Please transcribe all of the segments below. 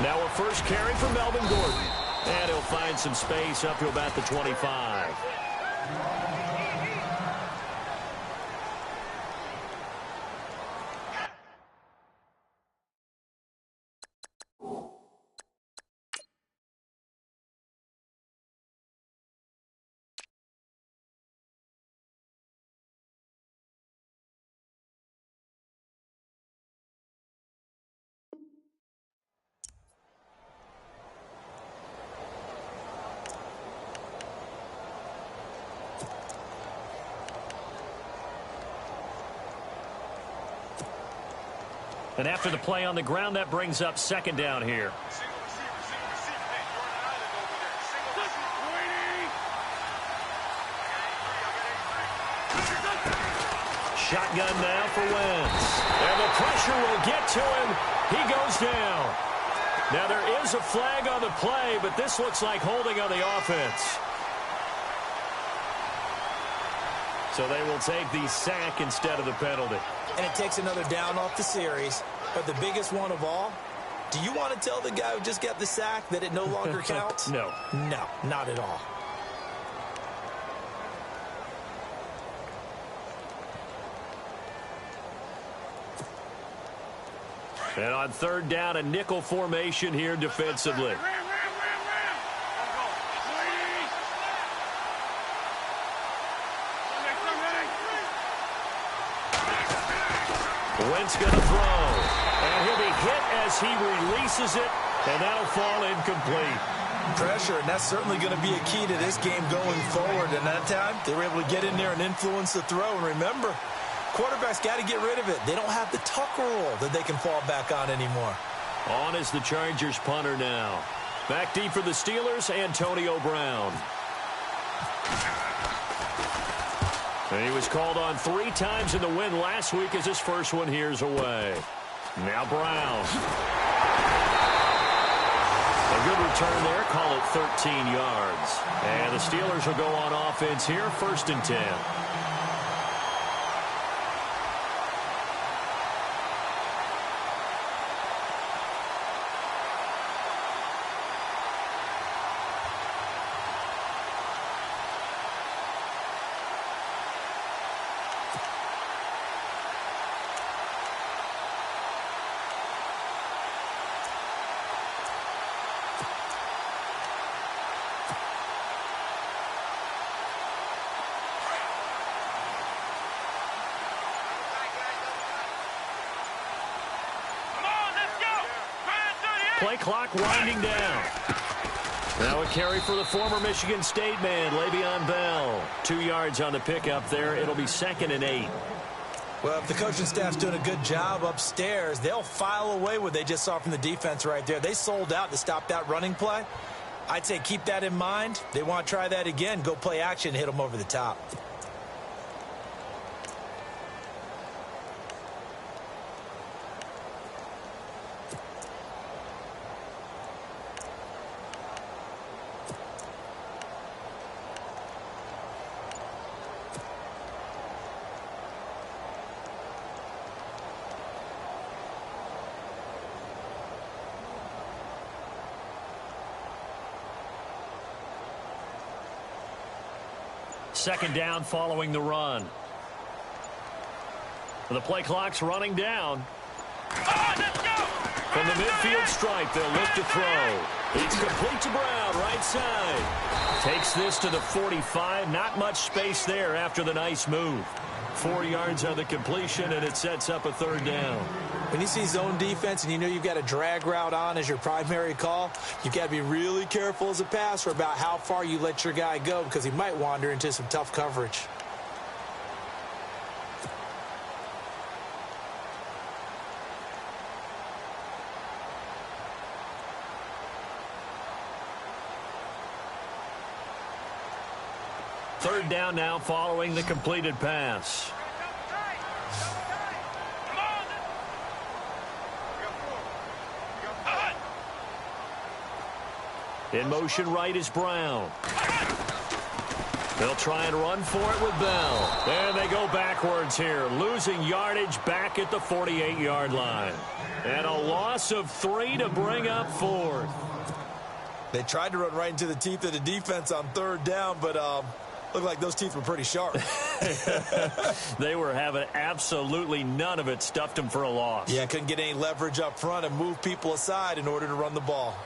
Now a first carry for Melvin Gordon. And he'll find some space up to about the 25. And after the play on the ground, that brings up second down here. Shotgun now for Wentz. And the pressure will get to him. He goes down. Now there is a flag on the play, but this looks like holding on the offense. So they will take the sack instead of the penalty. And it takes another down off the series. But the biggest one of all, do you want to tell the guy who just got the sack that it no longer counts? No. No, not at all. And on third down, a nickel formation here defensively. Wentz going to throw. And he'll be hit as he releases it, and that'll fall incomplete. Pressure, and that's certainly going to be a key to this game going forward. And that time, they were able to get in there and influence the throw. And remember, quarterbacks got to get rid of it. They don't have the tucker roll that they can fall back on anymore. On is the Chargers punter now. Back deep for the Steelers, Antonio Brown. And he was called on 3 times in the win last week as his first one here's away. Now Brown. A good return there. Call it 13 yards. And the Steelers will go on offense here, 1st and 10. Play clock winding down. Now a carry for the former Michigan State man, Le'Veon Bell. 2 yards on the pickup there. It'll be 2nd and 8. Well, if the coaching staff's doing a good job upstairs, they'll file away what they just saw from the defense right there. They sold out to stop that running play. I'd say keep that in mind. They want to try that again. Go play action, hit them over the top. Second down following the run. The play clock's running down. From the midfield stripe, they'll look to throw. It's complete to Brown, right side. Takes this to the 45. Not much space there after the nice move. 4 yards on the completion, and it sets up a 3rd down. When you see zone defense and you know you've got a drag route on as your primary call, you've got to be really careful as a passer about how far you let your guy go because he might wander into some tough coverage. Third down now following the completed pass. In motion right is Brown. They'll try and run for it with Bell. And they go backwards here, losing yardage back at the 48-yard line. And a loss of 3 to bring up 4th. They tried to run right into the teeth of the defense on 3rd down, but looked like those teeth were pretty sharp. They were having absolutely none of it, stuffed them for a loss. Yeah, couldn't get any leverage up front and move people aside in order to run the ball.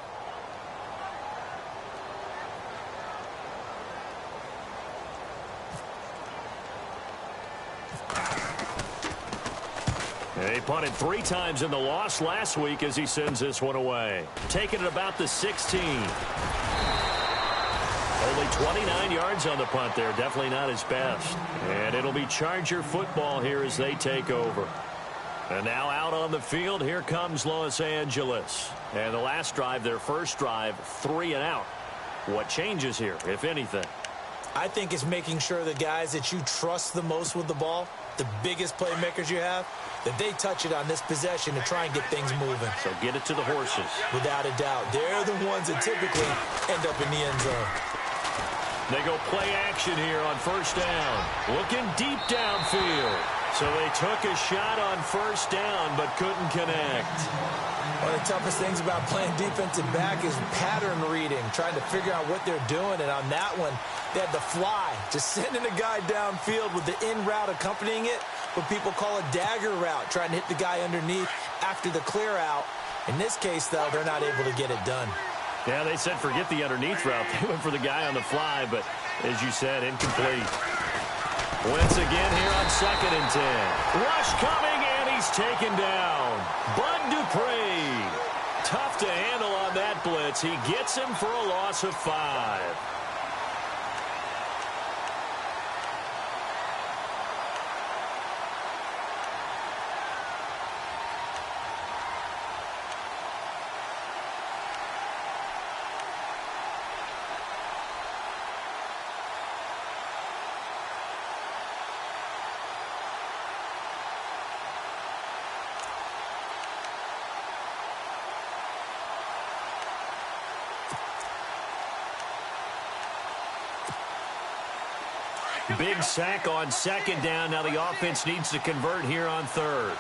He punted 3 times in the loss last week as he sends this one away. Taking it about the 16. Only 29 yards on the punt there. Definitely not his best. And it'll be Charger football here as they take over. And now out on the field, here comes Los Angeles. And the last drive, their first drive, 3 and out. What changes here, if anything? I think it's making sure the guys that you trust the most with the ball, the biggest playmakers you have, that they touch it on this possession to try and get things moving. So get it to the horses. Without a doubt. They're the ones that typically end up in the end zone. They go play action here on first down. Looking deep downfield. So they took a shot on first down but couldn't connect. One of the toughest things about playing defensive back is pattern reading, trying to figure out what they're doing. And on that one, they had the fly, just sending a guy downfield with the in route accompanying it, what people call a dagger route, trying to hit the guy underneath after the clear out. In this case, though, they're not able to get it done. Yeah, they said forget the underneath route. They went for the guy on the fly, but as you said, incomplete. Once again here on 2nd and 10. Rush coming, and he's taken down. Bud Dupree. Tough to handle on that blitz. He gets him for a loss of 5. Big sack on 2nd down. Now the offense needs to convert here on 3rd.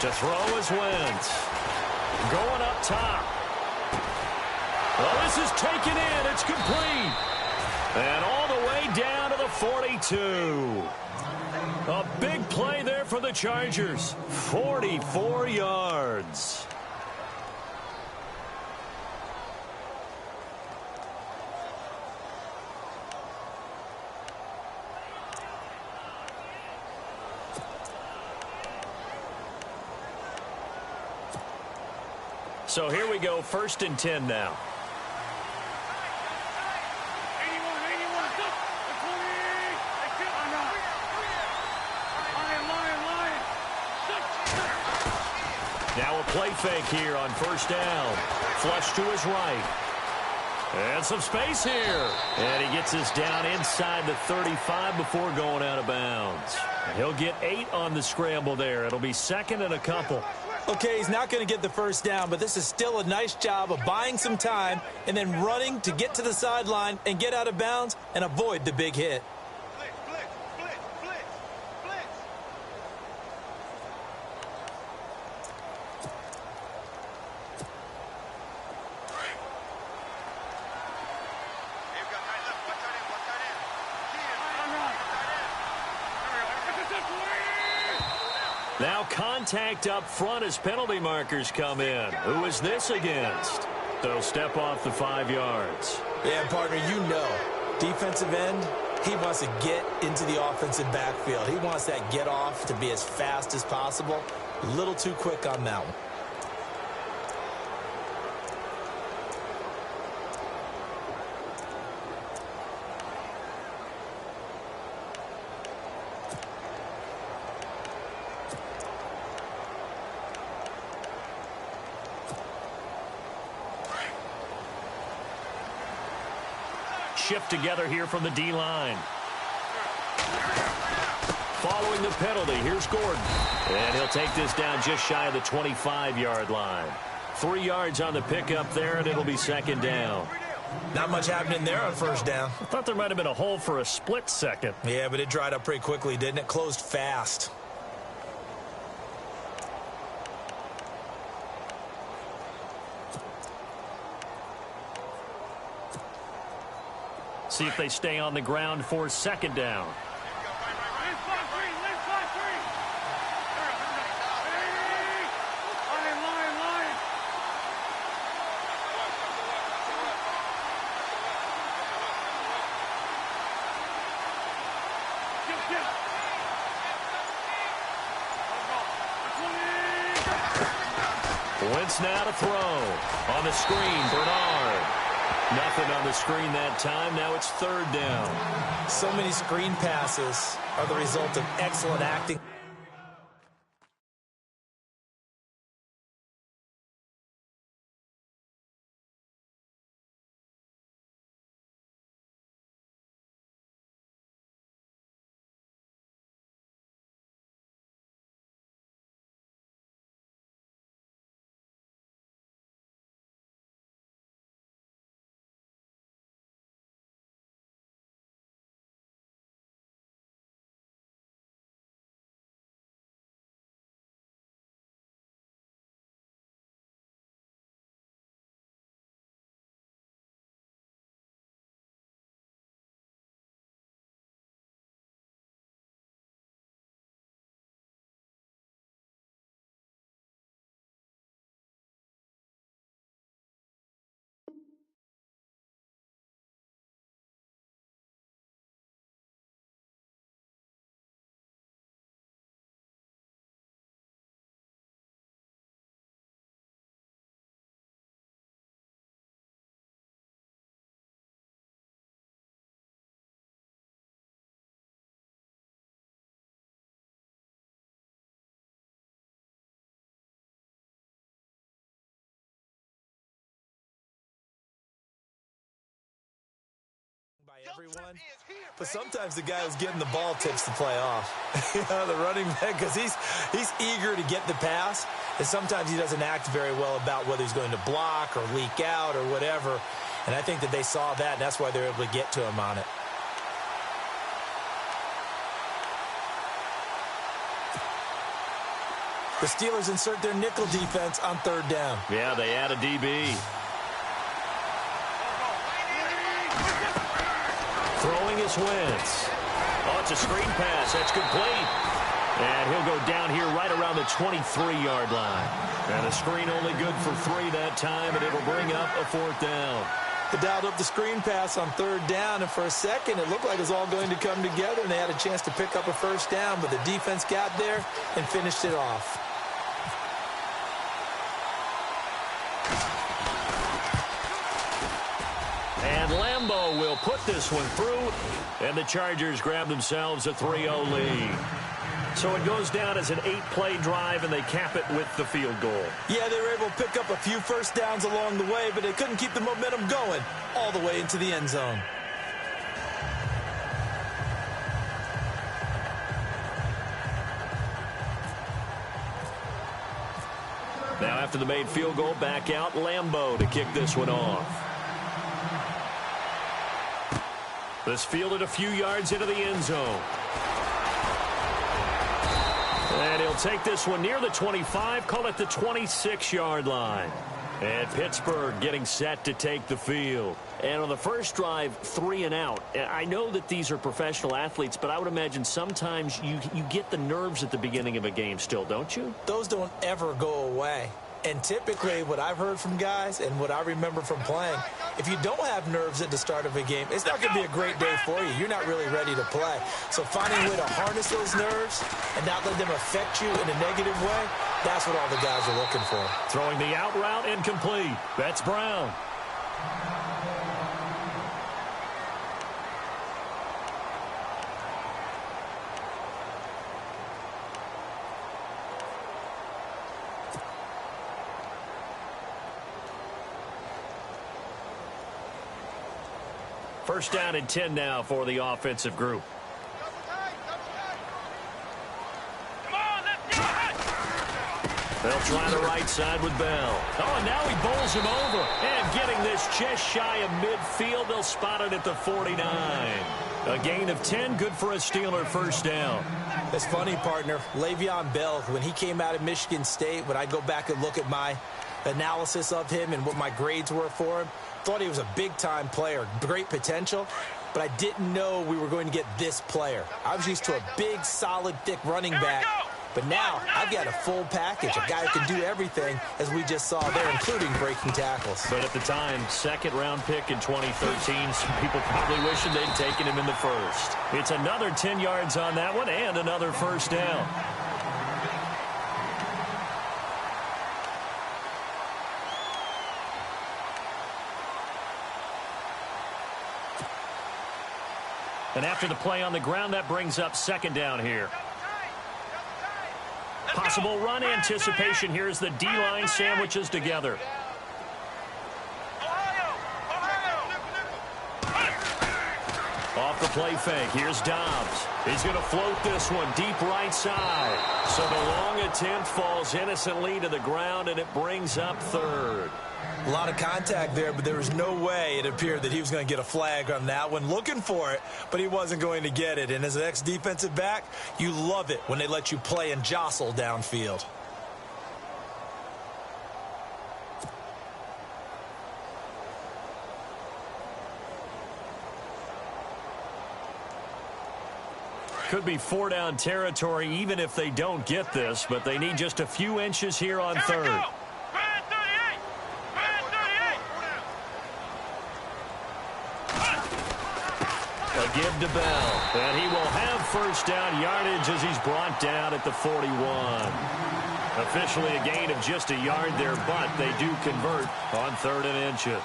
To throw is Wentz. Going up top. Well, this is taken in. It's complete. And all the way down to the 42. A big play there for the Chargers. 44 yards. So here we go, 1st and 10 now. Now a play fake here on first down. Flush to his right. And some space here. And he gets us down inside the 35 before going out of bounds. He'll get 8 on the scramble there. It'll be 2nd and a couple. Okay, he's not going to get the first down, but this is still a nice job of buying some time and then running to get to the sideline and get out of bounds and avoid the big hit. Now contact up front as penalty markers come in. Who is this against? They'll step off the 5 yards. Yeah, partner, you know, defensive end, he wants to get into the offensive backfield. He wants that get off to be as fast as possible. A little too quick on that one. Shift together here from the D-line. Far following the penalty. Here's Gordon. And he'll take this down just shy of the 25-yard line. 3 yards on the pickup there, and it'll be second down. Not much happening there on first down. I thought there might have been a hole for a split second. Yeah, but it dried up pretty quickly, didn't it? Closed fast. See if they stay on the ground for second down. Wentz now to throw. On the screen, Bernard. Nothing on the screen that time. Now it's third down. So many screen passes are the result of excellent acting. By everyone, but sometimes the guy who's getting the ball tips the play off. The running back, because he's eager to get the pass, and sometimes he doesn't act very well about whether he's going to block or leak out or whatever. And I think that they saw that, and that's why they're able to get to him on it. The Steelers insert their nickel defense on third down. Yeah, they add a DB. Throwing is Wentz. Oh, it's a screen pass. That's complete. And he'll go down here right around the 23-yard line. And a screen only good for 3 that time, and it'll bring up a fourth down. They dialed up the screen pass on third down, and for a second it looked like it was all going to come together, and they had a chance to pick up a first down, but the defense got there and finished it off. And Lambeau will put this one through, and the Chargers grab themselves a 3-0 lead. So it goes down as an 8-play drive, and they cap it with the field goal. Yeah, they were able to pick up a few first downs along the way, but they couldn't keep the momentum going all the way into the end zone. Now after the made field goal, back out Lambeau to kick this one off. This fielded a few yards into the end zone. And he'll take this one near the 25, call it the 26-yard line. And Pittsburgh getting set to take the field. And on the first drive, 3 and out. I know that these are professional athletes, but I would imagine sometimes you get the nerves at the beginning of a game still, don't you? Those don't ever go away. And typically what I've heard from guys and what I remember from playing, if you don't have nerves at the start of a game, it's not going to be a great day for you. You're not really ready to play. So finding a way to harness those nerves and not let them affect you in a negative way, that's what all the guys are looking for. Throwing the out route incomplete. That's Brown. First down and 10 now for the offensive group. They'll try the right side with Bell. Oh, and now he bowls him over. And getting this just shy of midfield, they'll spot it at the 49. A gain of 10, good for a Steeler first down. It's funny, partner. Le'Veon Bell, when he came out of Michigan State, when I go back and look at my analysis of him and what my grades were for him, thought he was a big-time player, great potential, but I didn't know we were going to get this player. I was used to a big, solid, thick running back, but now I've got a full package, a guy who can do everything, as we just saw there, including breaking tackles. But at the time, second-round pick in 2013, some people probably wishing they'd taken him in the first. It's another 10 yards on that one and another first down. And after the play on the ground, that brings up second down here. Possible run anticipation here as the D-line sandwiches together. Off the play fake, here's Dobbs. He's going to float this one deep right side. So the long attempt falls innocently to the ground, and it brings up third. A lot of contact there, but there was no way it appeared that he was going to get a flag on that one. Looking for it, but he wasn't going to get it. And as an ex-defensive back, you love it when they let you play and jostle downfield. Could be four-down territory even if they don't get this, but they need just a few inches here on third. A give to Bell, and he will have first down yardage as he's brought down at the 41. Officially a gain of just a yard there, but they do convert on 3rd and inches.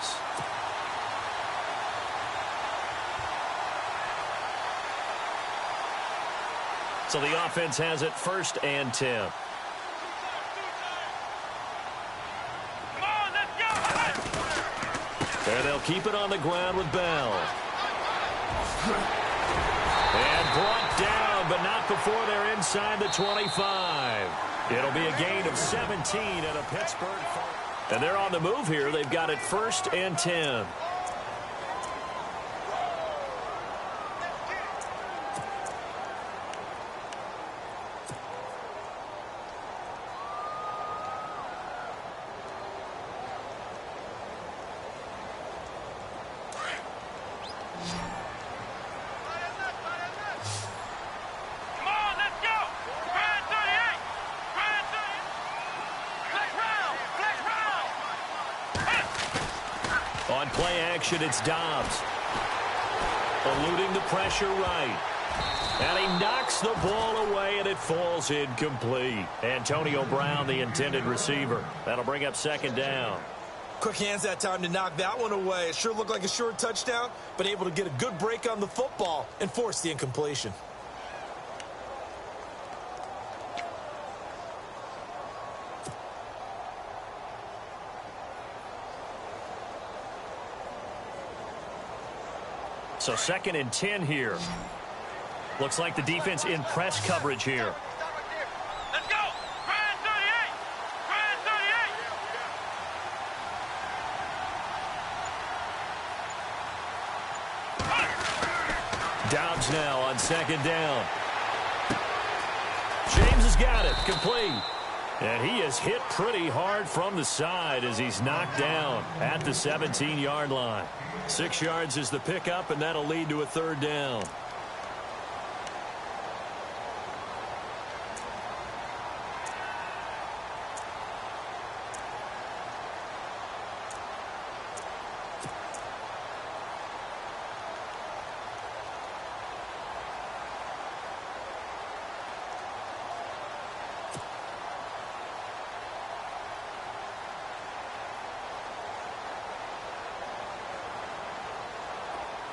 So the offense has it 1st and 10. There they'll keep it on the ground with Bell. And brought down, but not before they're inside the 25. It'll be a gain of 17 at a Pittsburgh. And they're on the move here. They've got it 1st and 10. On play action, it's Dobbs. Eluding the pressure right. And he knocks the ball away, and it falls incomplete. Antonio Brown, the intended receiver. That'll bring up 2nd down. Quick hands that time to knock that one away. It sure looked like a short touchdown, but able to get a good break on the football and force the incompletion. So 2nd and 10 here. Looks like the defense in press coverage here. Let's go! Grand 38! Grand 38! Dobbs now on 2nd down. James has got it. Complete. And he is hit pretty hard from the side as he's knocked down at the 17-yard line. 6 yards is the pickup, and that'll lead to a 3rd down.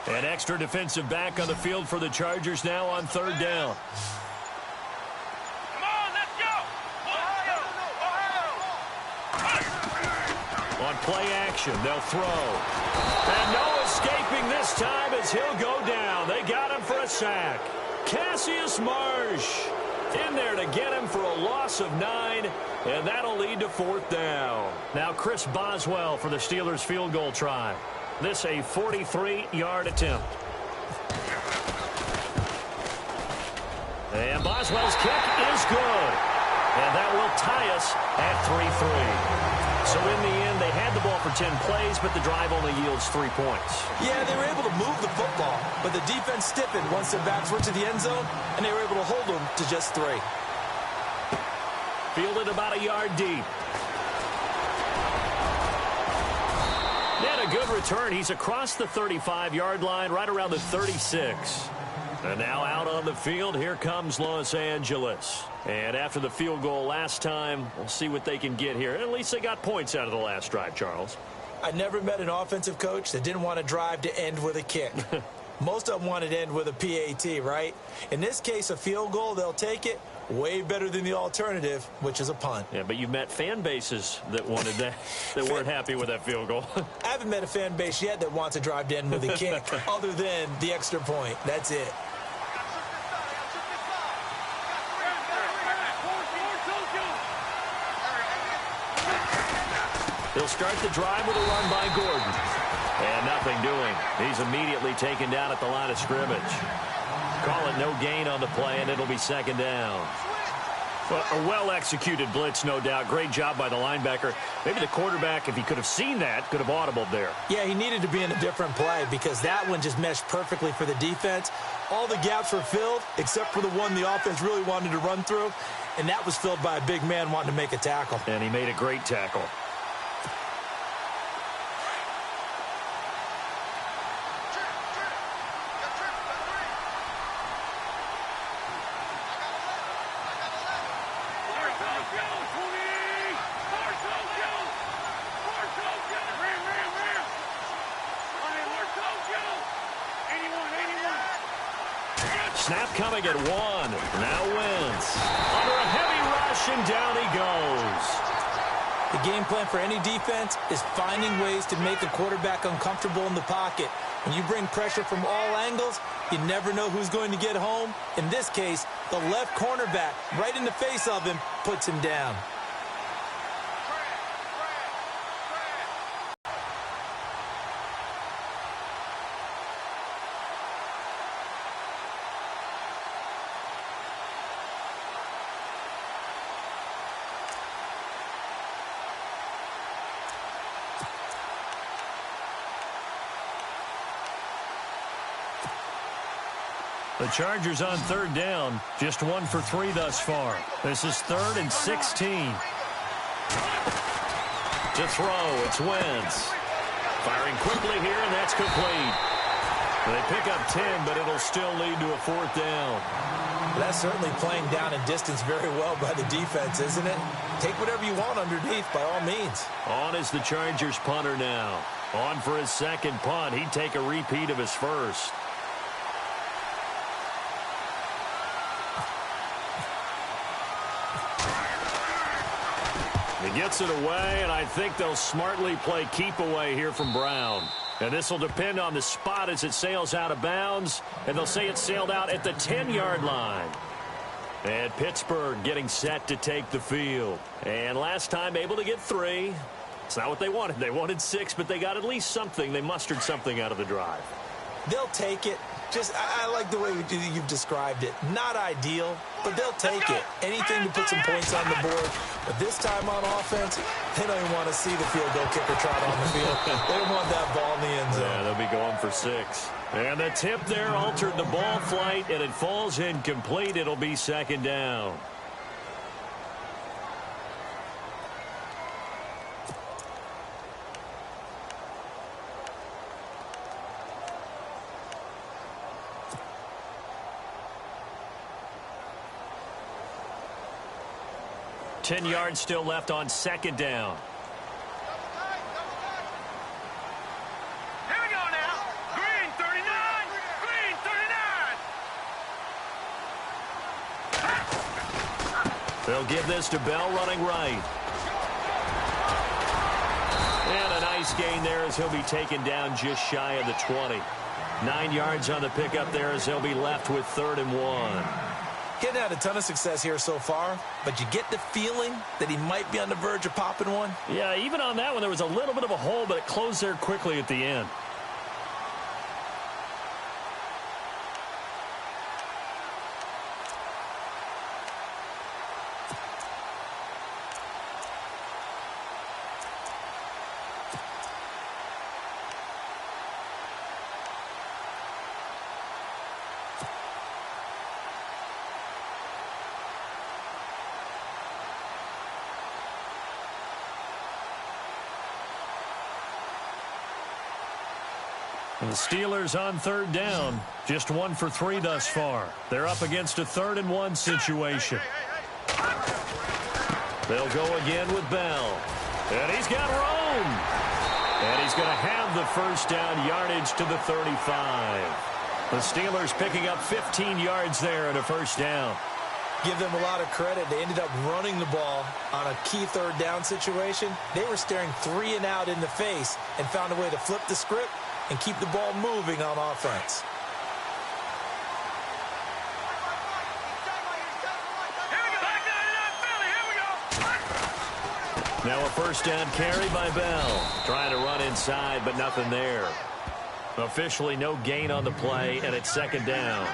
An extra defensive back on the field for the Chargers now on 3rd down. Come on, let's go! On play action, they'll throw. And no escaping this time as he'll go down. They got him for a sack. Cassius Marsh. In there to get him for a loss of 9, and that'll lead to 4th down. Now Chris Boswell for the Steelers field goal try. This a 43-yard attempt. And Boswell's kick is good. And that will tie us at 3-3. So in the end, they had the ball for 10 plays, but the drive only yields 3 points. Yeah, they were able to move the football, but the defense stiffened once their backs were to the end zone, and they were able to hold them to just 3. Fielded about a yard deep. And a good return. He's across the 35-yard line, right around the 36. And now out on the field, here comes Los Angeles. And after the field goal last time, we'll see what they can get here. At least they got points out of the last drive, Charles. I never met an offensive coach that didn't want to drive to end with a kick. Most of them wanted to end with a PAT, right? In this case, a field goal, they'll take it. Way better than the alternative, which is a punt. Yeah, but you've met fan bases that wanted that, that weren't happy with that field goal. I haven't met a fan base yet that wants to drive to end with a kick, other than the extra point. That's it. They'll start the drive with a run by Gordon. And nothing doing. He's immediately taken down at the line of scrimmage. Call it no gain on the play, and it'll be 2nd down. Well, a well-executed blitz, no doubt. Great job by the linebacker. Maybe the quarterback, if he could have seen that, could have audibled there. Yeah, he needed to be in a different play because that one just meshed perfectly for the defense. All the gaps were filled except for the one the offense really wanted to run through, and that was filled by a big man wanting to make a tackle. And he made a great tackle. Snap coming at 1. Now Wentz. Under a heavy rush, and down he goes. The game plan for any defense is finding ways to make a quarterback uncomfortable in the pocket. When you bring pressure from all angles, you never know who's going to get home. In this case, the left cornerback, right in the face of him, puts him down. The Chargers on 3rd down. Just 1 for 3 thus far. This is 3rd and 16. To throw, it's Wentz. Firing quickly here, and that's complete. They pick up 10, but it'll still lead to a 4th down. That's certainly playing down and distance very well by the defense, isn't it? Take whatever you want underneath, by all means. On is the Chargers punter now. On for his 2nd punt. He'd take a repeat of his first. He gets it away, and I think they'll smartly play keep away here from Brown. And this will depend on the spot as it sails out of bounds, and they'll say it sailed out at the 10-yard line. And Pittsburgh getting set to take the field. And last time able to get 3. It's not what they wanted. They wanted 6, but they got at least something. They mustered something out of the drive. They'll take it. I like the way you've described it. Not ideal, but they'll take it. Anything to put some points on the board. But this time on offense, they don't even want to see the field goal kicker trot on the field. They don't want that ball in the end zone. Yeah, they'll be going for 6. And the tip there altered the ball flight, and it falls incomplete. It'll be 2nd down. Ten yards still left on 2nd down. Here we go now. Green 39. Green 39. They'll give this to Bell running right. And a nice gain there as he'll be taken down just shy of the 20. 9 yards on the pickup there as he'll be left with 3rd and 1. Getting had a ton of success here so far, but you get the feeling that he might be on the verge of popping one. Yeah, even on that one, there was a little bit of a hole, but it closed there quickly at the end. The Steelers on third down. Just 1 for 3 thus far. They're up against a 3rd and 1 situation. They'll go again with Bell. And he's got room. And he's going to have the first down yardage to the 35. The Steelers picking up 15 yards there and a first down. Give them a lot of credit. They ended up running the ball on a key 3rd down situation. They were staring 3 and out in the face and found a way to flip the script and keep the ball moving on offense. Now a first down carry by Bell. Trying to run inside, but nothing there. Officially no gain on the play, and it's 2nd down.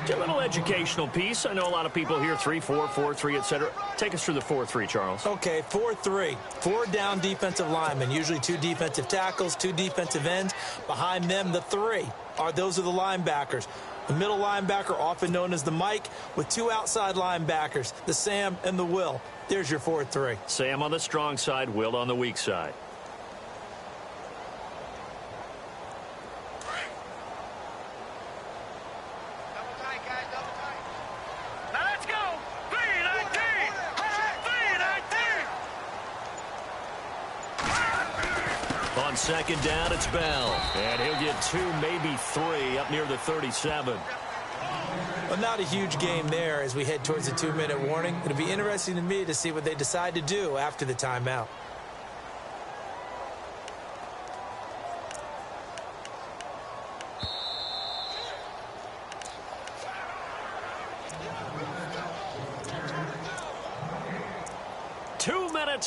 A little educational piece. I know a lot of people hear 3-4, 4-3, etc. Take us through the 4-3, Charles. Okay, 4-3. 4 down defensive linemen, usually 2 defensive tackles, 2 defensive ends. Behind them, the 3 those are the linebackers. The middle linebacker, often known as the Mike, with 2 outside linebackers, the Sam and the Will. There's your 4-3. Sam on the strong side, Will on the weak side. On 2nd down, it's Bell. And he'll get 2, maybe 3 up near the 37. Well, not a huge game there as we head towards the 2-minute warning. It'll be interesting to me to see what they decide to do after the timeout.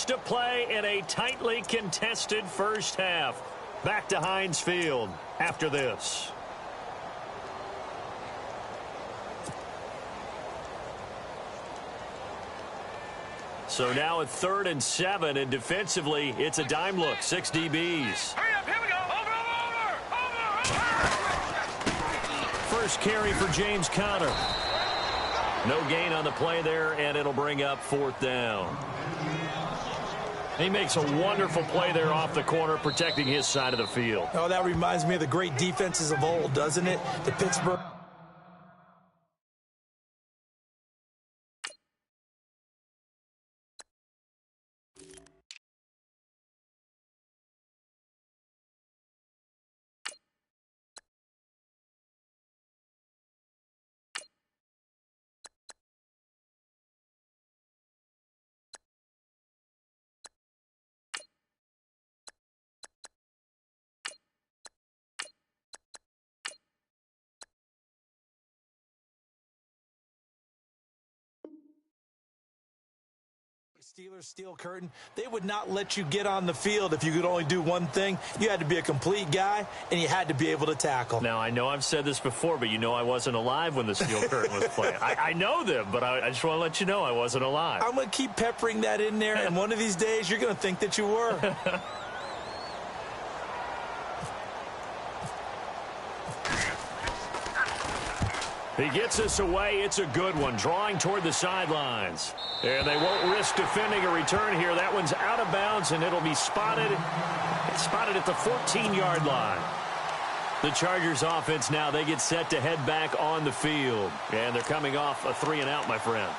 To play in a tightly contested first half. Back to Heinz Field after this. So now at 3rd and 7, and defensively, it's a dime look. 6 DBs. Hurry up, here we go. Over. First carry for James Conner. No gain on the play there, and it'll bring up 4th down. He makes a wonderful play there off the corner, protecting his side of the field. Oh, that reminds me of the great defenses of old, doesn't it? The Pittsburgh. Steelers steel curtain. They would not let you get on the field if you could only do one thing. You had to be a complete guy, and you had to be able to tackle. Now, I know I've said this before, but you know I wasn't alive when the steel curtain was playing. I know them, but I just want to let you know I wasn't alive. I'm going to keep peppering that in there, and one of these days you're going to think that you were. He gets us away. It's a good one. Drawing toward the sidelines. And they won't risk defending a return here. That one's out of bounds, and it'll be spotted. It's spotted at the 14-yard line. The Chargers offense now, they get set to head back on the field. And they're coming off a 3-and-out, my friend.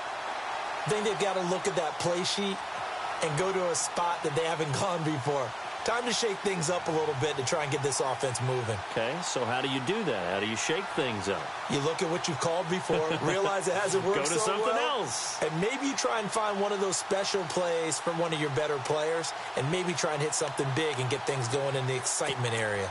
I think they've got to look at that play sheet and go to a spot that they haven't gone before. Time to shake things up a little bit to try and get this offense moving. Okay, so how do you do that? How do you shake things up? You look at what you've called before, realize it hasn't worked so well. Go to something else. And maybe you try and find one of those special plays from one of your better players, and maybe try and hit something big and get things going in the excitement area.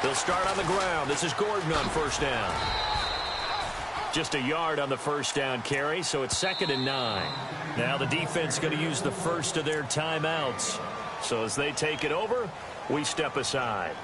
They'll start on the ground. This is Gordon on first down. Just a yard on the first down carry, so it's 2nd and 9. Now the defense going to use the first of their timeouts. So as they take it over, we step aside.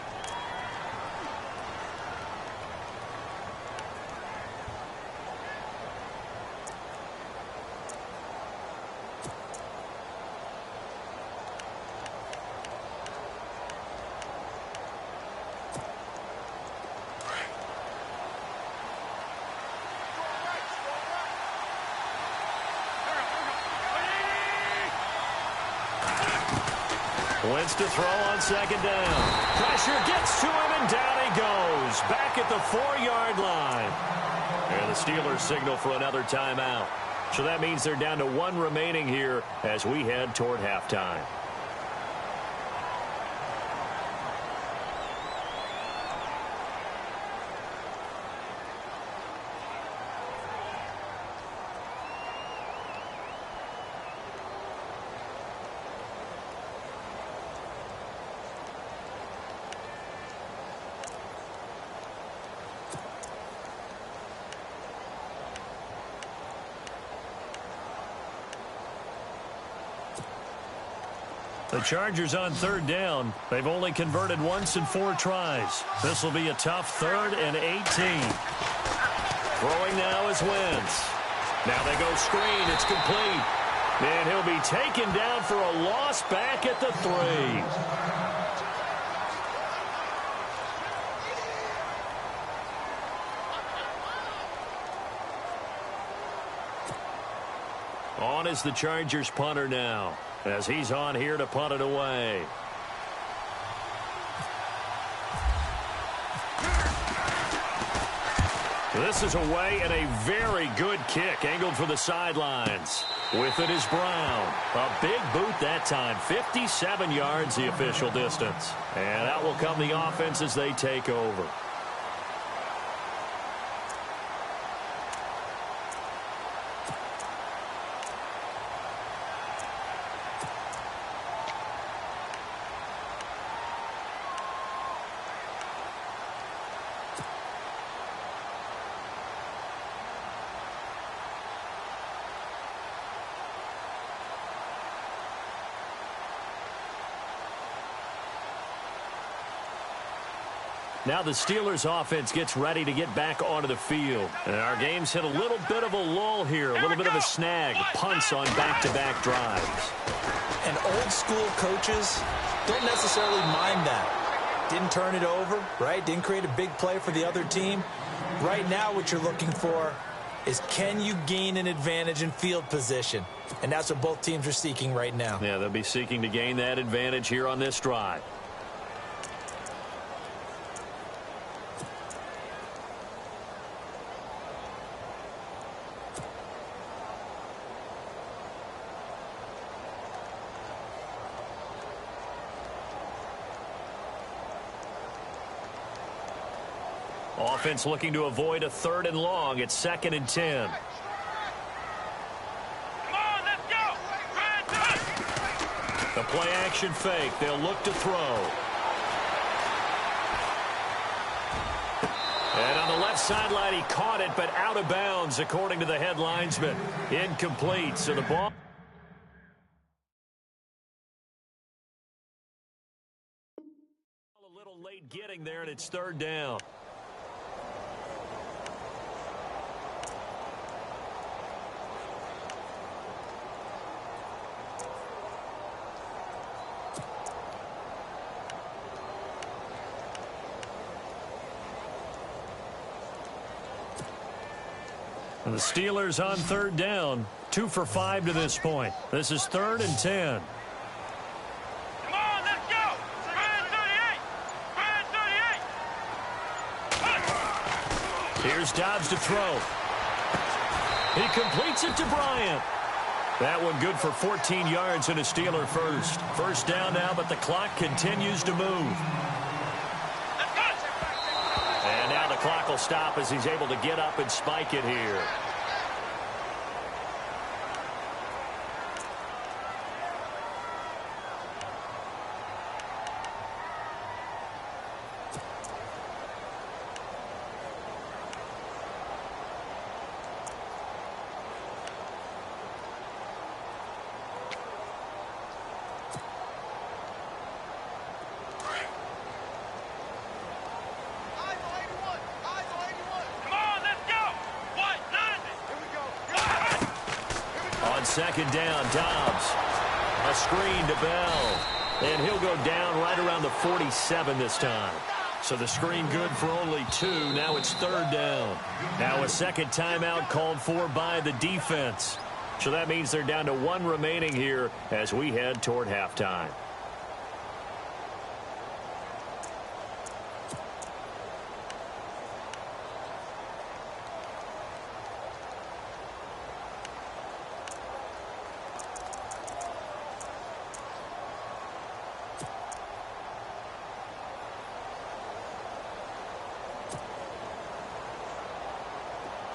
Wentz to throw on 2nd down. Pressure gets to him, and down he goes. Back at the 4-yard line. And the Steelers signal for another timeout. So that means they're down to 1 remaining here as we head toward halftime. The Chargers on 3rd down. They've only converted once in 4 tries. This will be a tough 3rd and 18. Throwing now is Wentz. Now they go screen. It's complete. And he'll be taken down for a loss back at the 3. On is the Chargers punter now, as he's on here to punt it away. This is away, and a very good kick angled for the sidelines. With it is Brown. A big boot that time. 57 yards the official distance. And out will come the offense as they take over. Now the Steelers offense gets ready to get back onto the field. And our game's hit a little bit of a lull here, a little bit of a snag. Punts on back-to-back drives. And old school coaches don't necessarily mind that. Didn't turn it over, right? Didn't create a big play for the other team. Right now what you're looking for is, can you gain an advantage in field position? And that's what both teams are seeking right now. Yeah, they'll be seeking to gain that advantage here on this drive. Offense looking to avoid a 3rd and long. It's 2nd and 10. Come on, let's go. The play action fake. They'll look to throw. And on the left sideline, he caught it, but out of bounds, according to the head linesman. Incomplete. So the ball. A little late getting there, and it's 3rd down. And the Steelers on 3rd down, 2 for 5 to this point. This is 3rd and 10. Come on, let's go. 38. Here's Dobbs to throw. He completes it to Bryant. That one good for 14 yards and a Steeler first. First down now, but the clock continues to move. And now the clock will stop as he's able to get up and spike it here. second down. Dobbs. A screen to Bell. And he'll go down right around the 47 this time. So the screen good for only 2. Now it's third down. Now a second timeout called for by the defense. So that means they're down to 1 remaining here as we head toward halftime.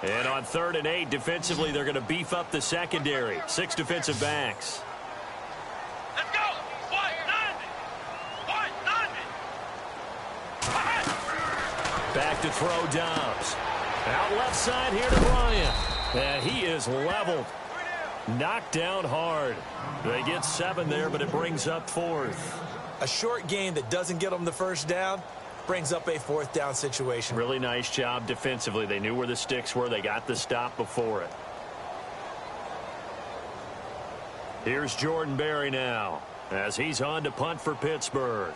And on 3rd and 8, defensively, they're going to beef up the secondary. 6 defensive backs. Let's go. 190. 190. Back to throw Dobbs. Out left side here to Bryant. And he is leveled. Knocked down hard. They get 7 there, but it brings up 4th. A short game that doesn't get them the first down brings up a 4th down situation. Really nice job defensively. They knew where the sticks were. They got the stop before it. Here's Jordan Berry now as he's on to punt for Pittsburgh.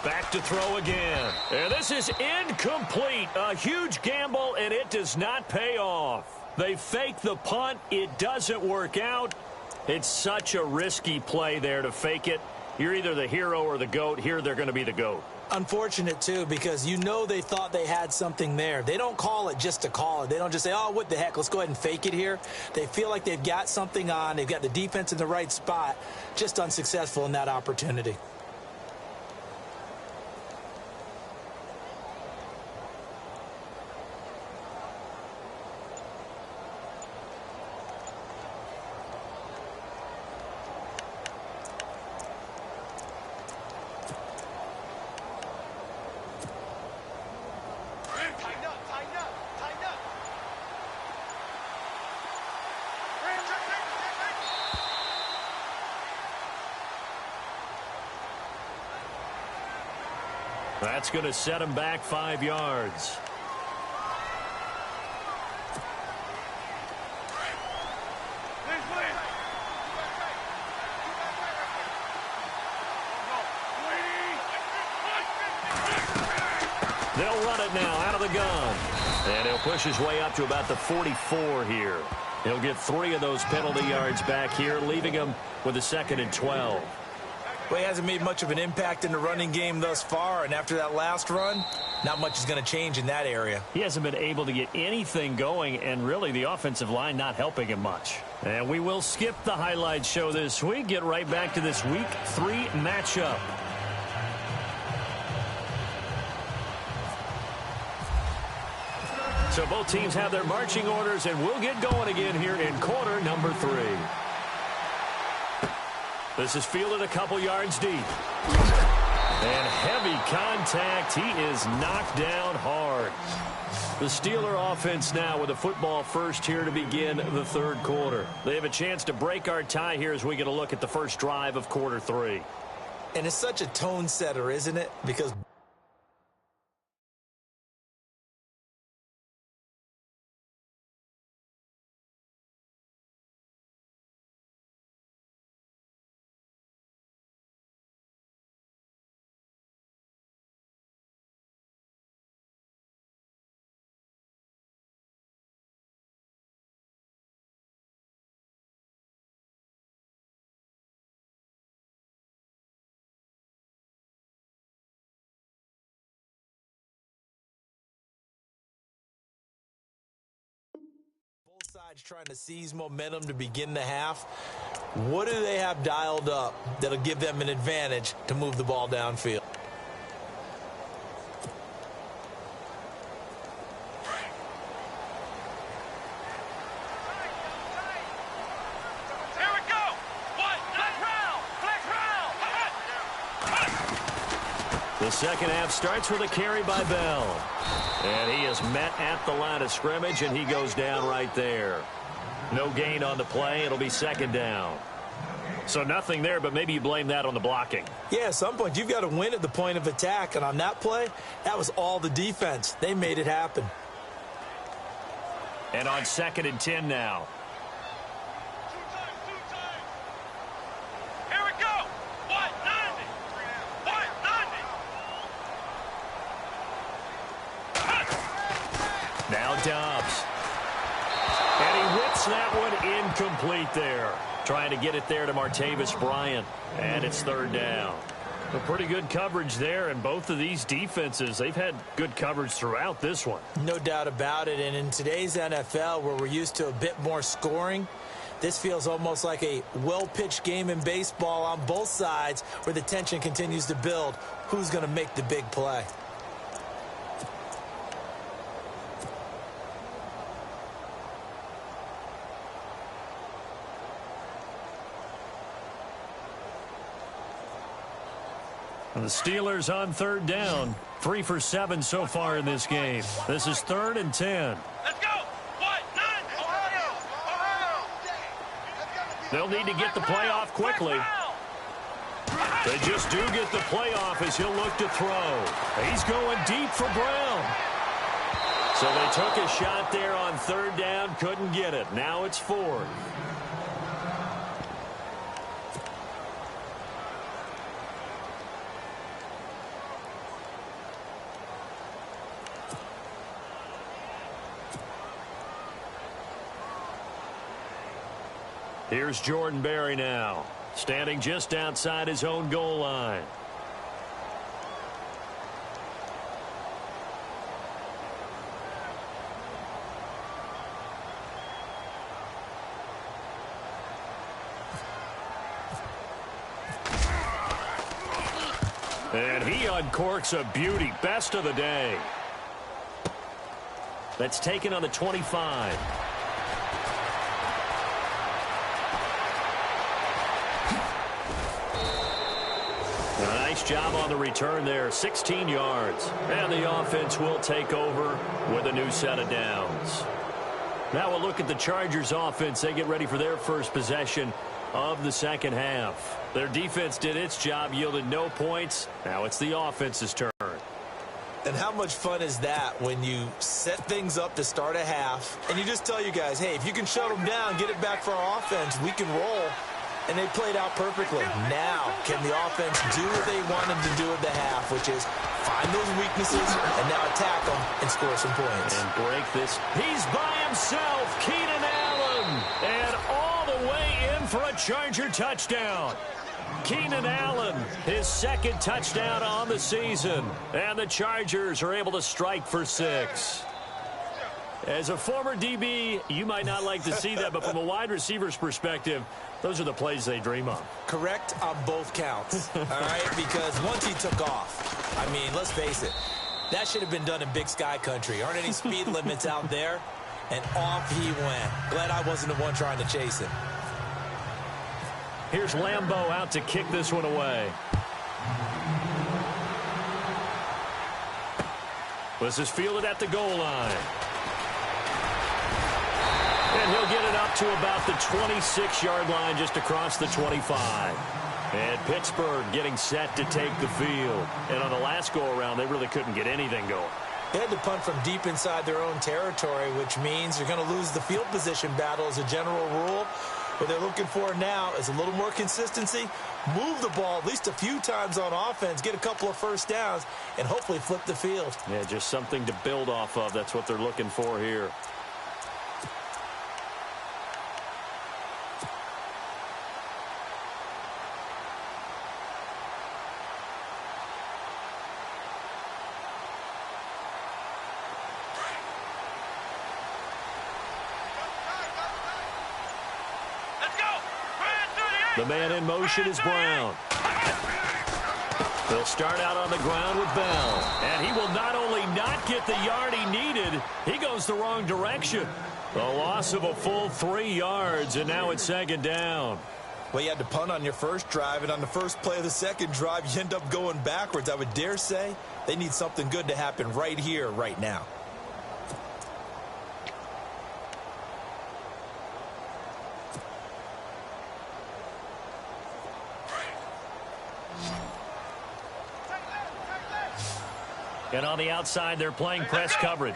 Back to throw again. And this is incomplete. A huge gamble, and it does not pay off. They fake the punt. It doesn't work out. It's such a risky play there to fake it. You're either the hero or the GOAT. Here they're going to be the GOAT. Unfortunate, too, because you know they thought they had something there. They don't call it just to call it. They don't just say, oh, what the heck, let's go ahead and fake it here. They feel like they've got something on. They've got the defense in the right spot. Just unsuccessful in that opportunity. That's going to set him back 5 yards. They'll run it now out of the gun. And he'll push his way up to about the 44 here. He'll get 3 of those penalty yards back here, leaving him with a 2nd and 12. Well, he hasn't made much of an impact in the running game thus far, and after that last run, not much is going to change in that area. He hasn't been able to get anything going, and really the offensive line not helping him much. And we will skip the highlight show this week, get right back to this Week 3 matchup. So both teams have their marching orders, and we'll get going again here in quarter number 3. This is fielded a couple yards deep. And heavy contact. He is knocked down hard. The Steeler offense now with a football first here to begin the 3rd quarter. They have a chance to break our tie here as we get a look at the first drive of quarter 3. And it's such a tone setter, isn't it? Because both sides trying to seize momentum to begin the half. What do they have dialed up that'll give them an advantage to move the ball downfield? Here we go. Flex round. The second half starts with a carry by Bell. And he is met at the line of scrimmage, and he goes down right there. No gain on the play. It'll be 2nd down. So nothing there, but maybe you blame that on the blocking. Yeah, at some point, you've got to win at the point of attack. And on that play, that was all the defense. They made it happen. And on 2nd and 10 now. Here we go. 190. 190. Now Dobbs. And he whips that one incomplete there. Trying to get it there to Martavis Bryant. And it's 3rd down. A pretty good coverage there, and both of these defenses, they've had good coverage throughout this one. No doubt about it. And in today's NFL, where we're used to a bit more scoring, this feels almost like a well-pitched game in baseball on both sides where the tension continues to build. Who's going to make the big play? The Steelers on 3rd down. 3 for 7 so far in this game. This is 3rd and 10. Let's go. 190. They'll need to get the play off quickly. They just do get the play off as he'll look to throw. He's going deep for Brown. So they took a shot there on 3rd down, couldn't get it. Now it's 4th. Here's Jordan Berry now, standing just outside his own goal line. And he uncorks a beauty, best of the day. That's taken on the 25. Nice job on the return there, 16 yards. And the offense will take over with a new set of downs. Now we'll look at the Chargers offense. They get ready for their first possession of the second half. Their defense did its job, yielded no points. Now it's the offense's turn. And how much fun is that when you set things up to start a half and you just tell you guys, hey, if you can shut them down, get it back for our offense, we can roll. And they played out perfectly. Now, can the offense do what they wanted to do at the half, which is find those weaknesses and now attack them and score some points. And break this. He's by himself, Keenan Allen. And all the way in for a Charger touchdown. Keenan Allen, his 2nd touchdown on the season. And the Chargers are able to strike for 6. As a former DB, you might not like to see that, but from a wide receiver's perspective, those are the plays they dream of. Correct on both counts, all right? Because once he took off, I mean, let's face it, that should have been done in Big Sky country. Aren't any speed limits out there? And off he went. Glad I wasn't the one trying to chase him. Here's Lambeau out to kick this one away. This is fielded at the goal line. And he'll get it up to about the 26-yard line, just across the 25. And Pittsburgh getting set to take the field. And on the last go-around, they really couldn't get anything going. They had to punt from deep inside their own territory, which means you're going to lose the field position battle as a general rule. What they're looking for now is a little more consistency, move the ball at least a few times on offense, get a couple of first downs, and hopefully flip the field. Yeah, just something to build off of. That's what they're looking for here. The man in motion is Brown. They'll start out on the ground with Bell. And he will not only not get the yard he needed, he goes the wrong direction. The loss of a full 3 yards, and now it's 2nd down. Well, you had to punt on your first drive, and on the first play of the second drive, you end up going backwards. I would dare say they need something good to happen right here, right now. And on the outside, they're playing press coverage.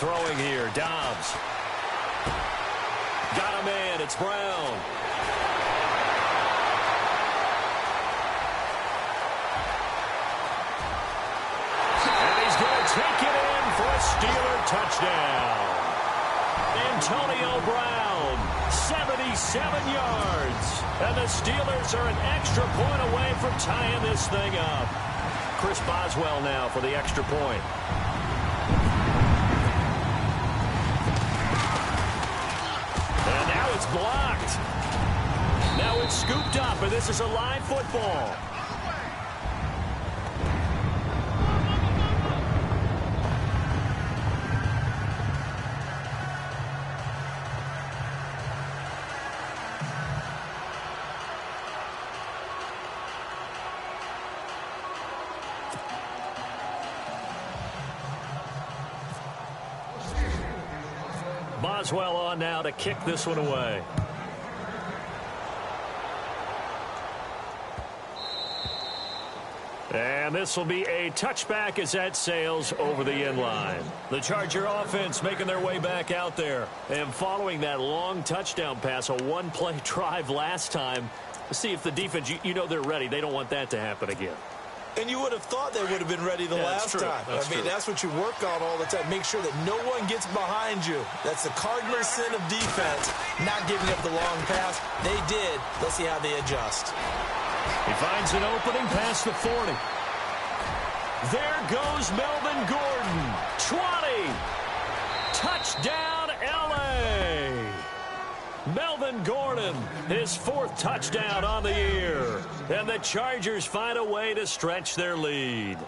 Throwing here, Dobbs. Got a man, it's Brown. And he's going to take it in for a Steeler touchdown. Antonio Brown, 77 yards. And the Steelers are an extra point away from tying this thing up. Chris Boswell now for the extra point. And now it's blocked. Now it's scooped up, and this is a live football. Boswell on now to kick this one away. And this will be a touchback as that sails over the end line. The Charger offense making their way back out there. And following that long touchdown pass, a one-play drive last time, see if the defense, you know they're ready. They don't want that to happen again. And you would have thought they would have been ready the last time. That's what you work on all the time. Make sure that no one gets behind you. That's the cardinal sin of defense, not giving up the long pass. They did. Let's see how they adjust. He finds an opening past the 40. There goes Melvin Gordon. 20. Touchdown, L.A. Melvin Gordon, his 4th touchdown on the year. And the Chargers find a way to stretch their lead.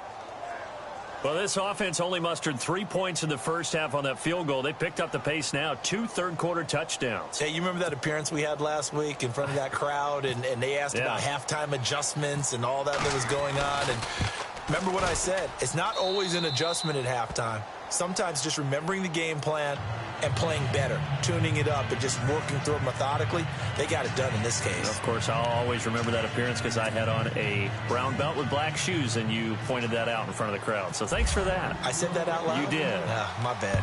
Well, this offense only mustered 3 points in the first half on that field goal. They picked up the pace now, 2 third-quarter touchdowns. Hey, you remember that appearance we had last week in front of that crowd, and they asked about halftime adjustments and all that was going on. And remember what I said, it's not always an adjustment at halftime. Sometimes just remembering the game plan and playing better, tuning it up and just working through it methodically. They got it done in this case. Of course, I'll always remember that appearance because I had on a brown belt with black shoes, and you pointed that out in front of the crowd. So thanks for that. I said that out loud? You did. My bad.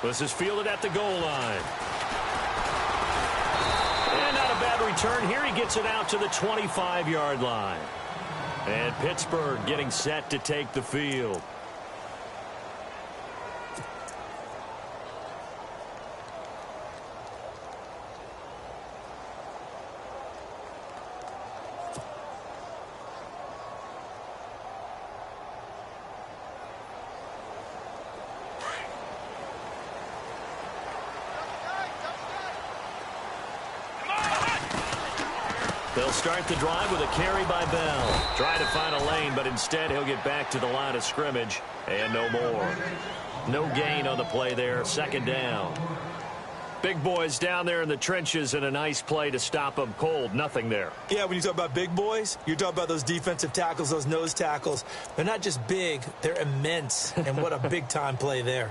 This is fielded at the goal line. And not a bad return here. He gets it out to the 25-yard line. And Pittsburgh getting set to take the field. They'll start the drive with a carry by Bell. Trying to find a lane, but instead he'll get back to the line of scrimmage. And no more. No gain on the play there. 2nd down. Big boys down there in the trenches, and a nice play to stop them cold. Nothing there. Yeah, when you talk about big boys, you're talking about those defensive tackles, those nose tackles. They're not just big, they're immense. And what a big-time play there.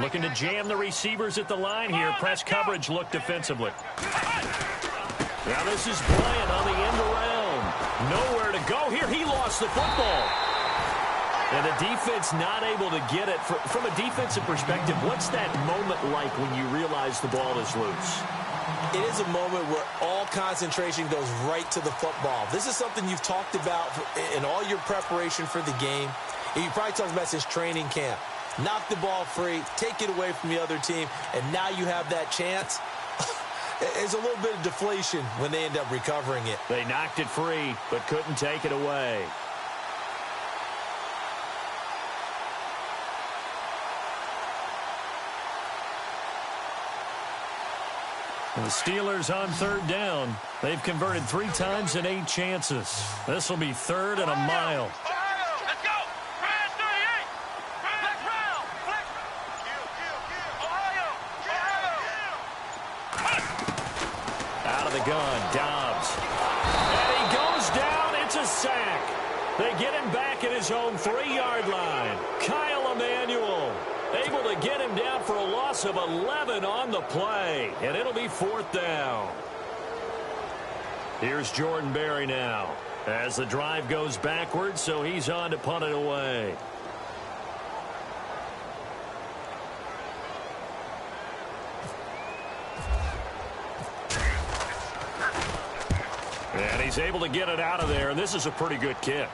Looking to jam the receivers at the line here. Press coverage look defensively. Now this is Bryant on the end around. Nowhere to go here. He lost the football. And the defense not able to get it. From a defensive perspective, what's that moment like when you realize the ball is loose? It is a moment where all concentration goes right to the football. This is something you've talked about in all your preparation for the game. And you probably talked about since training camp. Knock the ball free, take it away from the other team, and now you have that chance. There's a little bit of deflation when they end up recovering it. They knocked it free, but couldn't take it away. The Steelers on 3rd down. They've converted 3 times in 8 chances. This will be 3rd and a mile. Let's go. Press 38. Flex round. Flex out of the gun. Dobbs. And he goes down. It's a sack. They get him back at his own 3-yard line. Kyle Emanuel able to get him down for a loss of 11 on the play. And it'll be 4th down. Here's Jordan Berry now as the drive goes backwards, so he's on to punt it away. And he's able to get it out of there, and this is a pretty good kick.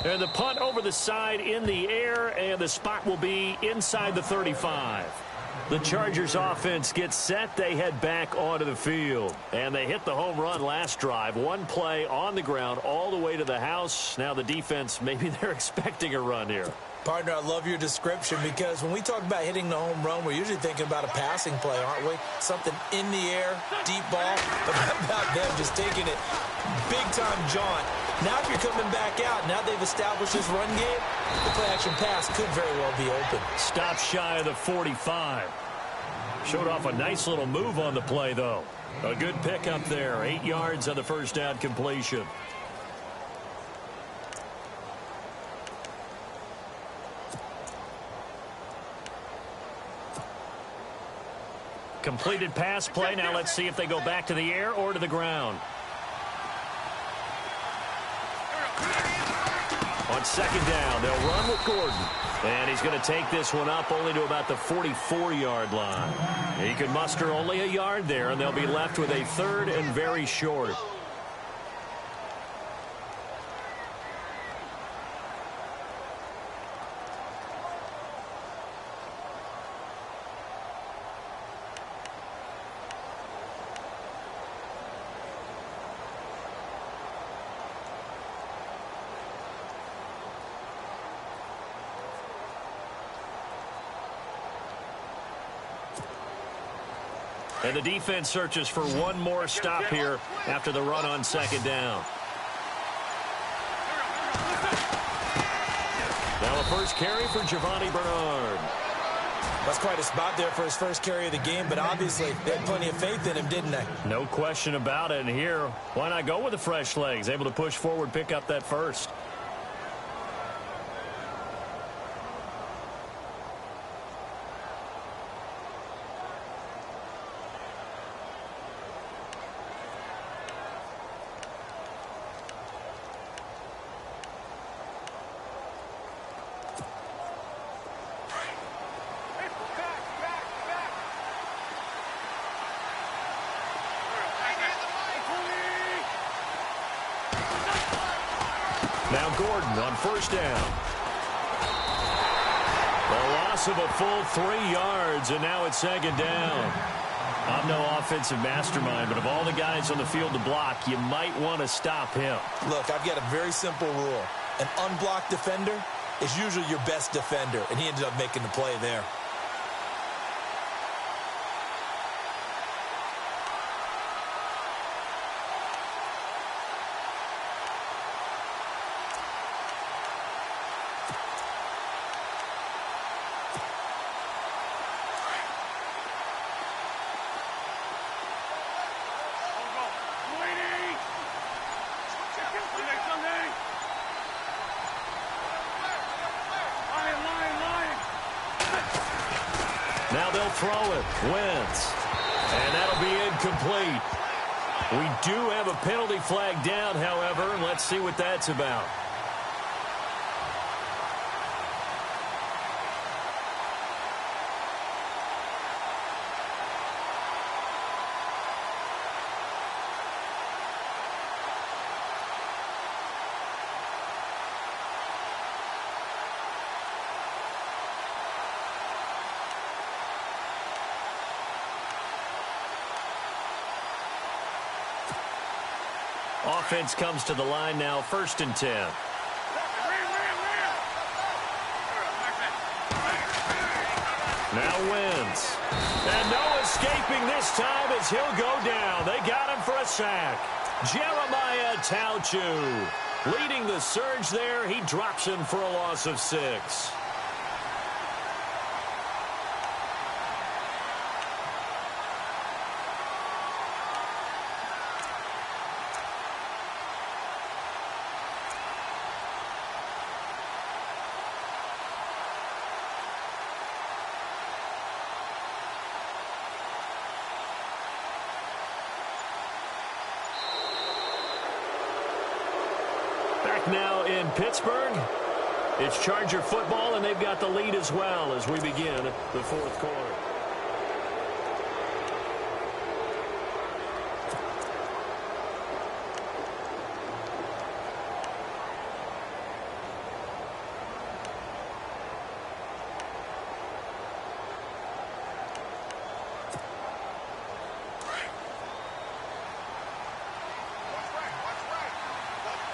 And the punt over the side in the air, and the spot will be inside the 35. The Chargers offense gets set. They head back onto the field. And they hit the home run last drive. One play on the ground all the way to the house. Now the defense, maybe they're expecting a run here. Partner, I love your description because when we talk about hitting the home run, we're usually thinking about a passing play, aren't we? Something in the air, deep ball. But how about them just taking it big-time jaunt? Now if you're coming back out, now they've established this run game, the play-action pass could very well be open. Stop shy of the 45. Showed off a nice little move on the play, though. A good pickup there. 8 yards on the first down completion. Completed pass play. Now let's see if they go back to the air or to the ground. On second down, they'll run with Gordon. And he's going to take this one up only to about the 44-yard line. He can muster only a yard there, and they'll be left with a 3rd and very short. And the defense searches for one more stop here after the run on second down. Now a first carry for Giovanni Bernard. That's quite a spot there for his first carry of the game, but obviously they had plenty of faith in him, didn't they? No question about it. And here, why not go with the fresh legs? Able to push forward, pick up that first. Now Gordon on first down. The loss of a full 3 yards, and now it's second down. I'm no offensive mastermind, but of all the guys on the field to block, you might want to stop him. Look, I've got a very simple rule. An unblocked defender is usually your best defender, and he ended up making the play there. Now they'll throw it. Wentz. And that'll be incomplete. We do have a penalty flag down, however. Let's see what that's about. Offense comes to the line now, 1st and 10. Now Wentz. And no escaping this time as he'll go down. They got him for a sack. Jeremiah Tauchu leading the surge there. He drops him for a loss of 6. now in Pittsburgh. It's Charger football, and they've got the lead as well as we begin the fourth quarter.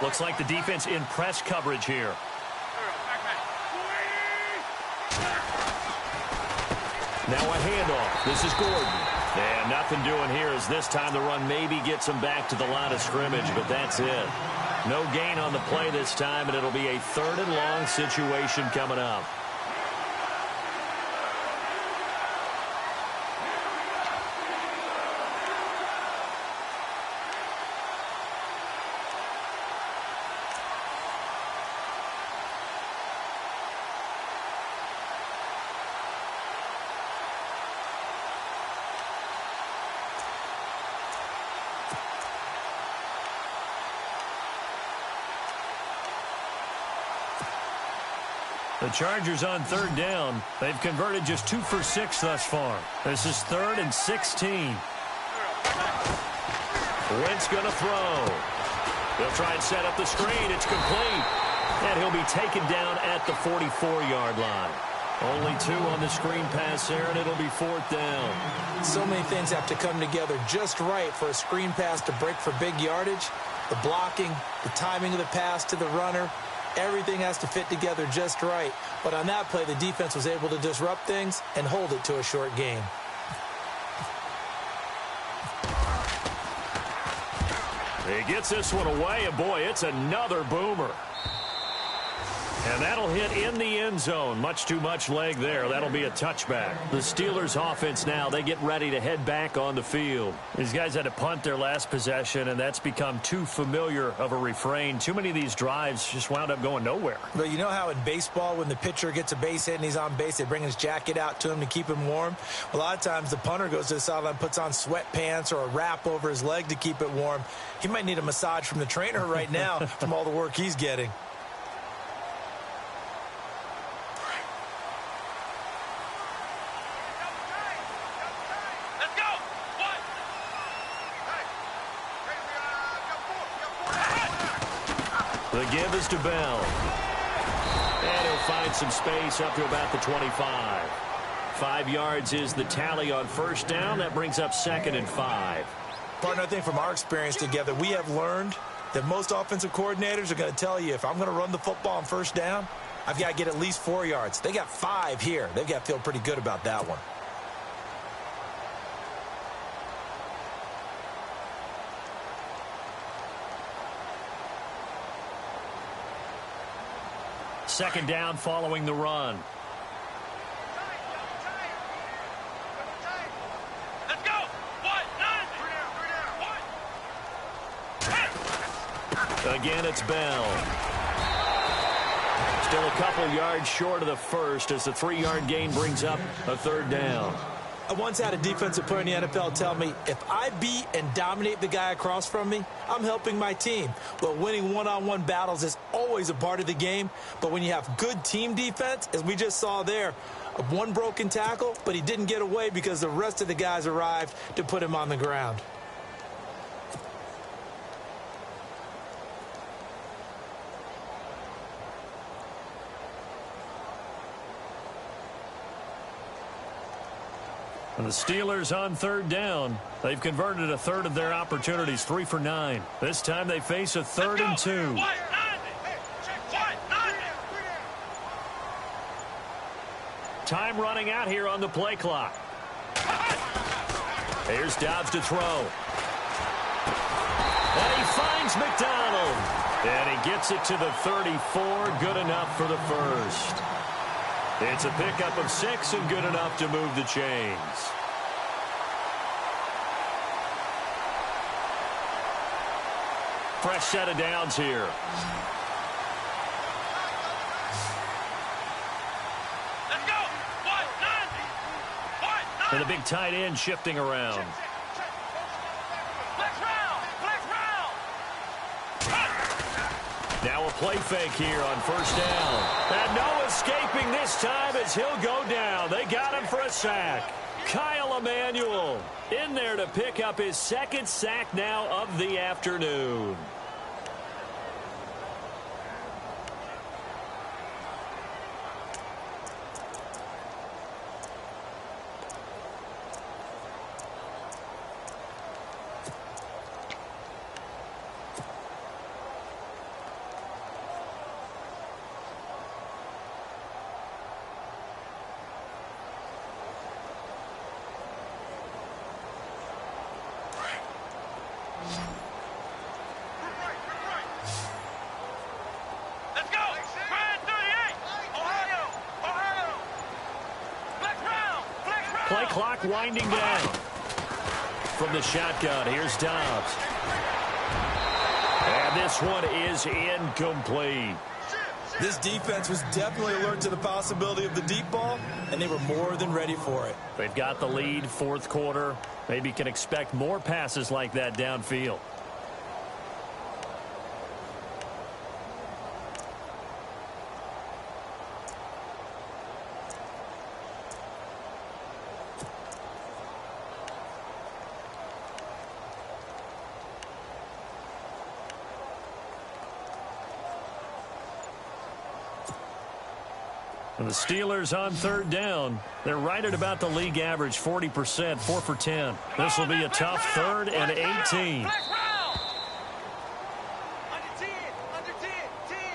Looks like the defense in press coverage here. Now a handoff. This is Gordon. And nothing doing here as this time the run maybe gets him back to the line of scrimmage, but that's it. No gain on the play this time, and it'll be a 3rd and long situation coming up. The Chargers on 3rd down. They've converted just 2 for 6 thus far. This is 3rd and 16. Wentz going to throw. He'll try and set up the screen. It's complete. And he'll be taken down at the 44-yard line. Only 2 on the screen pass there, and it'll be 4th down. So many things have to come together just right for a screen pass to break for big yardage. The blocking, the timing of the pass to the runner. Everything has to fit together just right. But on that play, the defense was able to disrupt things and hold it to a short gain. He gets this one away, and boy, it's another boomer. And that'll hit in the end zone. Much too much leg there. That'll be a touchback. The Steelers offense now, they get ready to head back on the field. These guys had to punt their last possession, and that's become too familiar of a refrain. Too many of these drives just wound up going nowhere. But you know how in baseball, when the pitcher gets a base hit and he's on base, they bring his jacket out to him to keep him warm? A lot of times the punter goes to the sideline, puts on sweatpants or a wrap over his leg to keep it warm. He might need a massage from the trainer right now from all the work he's getting. The give is to Bell. And he'll find some space up to about the 25. 5 yards is the tally on 1st down. That brings up 2nd and 5. Partner, I think from our experience together, we have learned that most offensive coordinators are going to tell you, if I'm going to run the football on 1st down, I've got to get at least 4 yards. They got 5 here. They've got to feel pretty good about that one. Second down following the run. Let's go. 1-9. Again, it's Bell. Still a couple yards short of the first as the 3-yard gain brings up a 3rd down. I once had a defensive player in the NFL tell me, if I beat and dominate the guy across from me, I'm helping my team. Well, winning one-on-one battles is always a part of the game, but when you have good team defense, as we just saw there, one broken tackle, but he didn't get away because the rest of the guys arrived to put him on the ground. And the Steelers on 3rd down. They've converted a 1/3 of their opportunities, 3 for 9. This time they face a 3rd and 2. Time running out here on the play clock. Here's Dobbs to throw. And he finds McDonald. And he gets it to the 34. Good enough for the first. It's a pickup of 6 and good enough to move the chains. Fresh set of downs here. Let's go. 1-9. And the big tight end shifting around. Flex round. Now a play fake here on first down. And no escaping this time as he'll go down. They got him for a sack. Kyle Emanuel in there to pick up his second sack now of the afternoon. Play clock winding down. From the shotgun, here's Dobbs. And this one is incomplete. This defense was definitely alert to the possibility of the deep ball, and they were more than ready for it. They've got the lead, fourth quarter. Maybe can expect more passes like that downfield. And the Steelers on third down. They're right at about the league average, 40%, 4 for 10. This will be a tough 3rd and 18.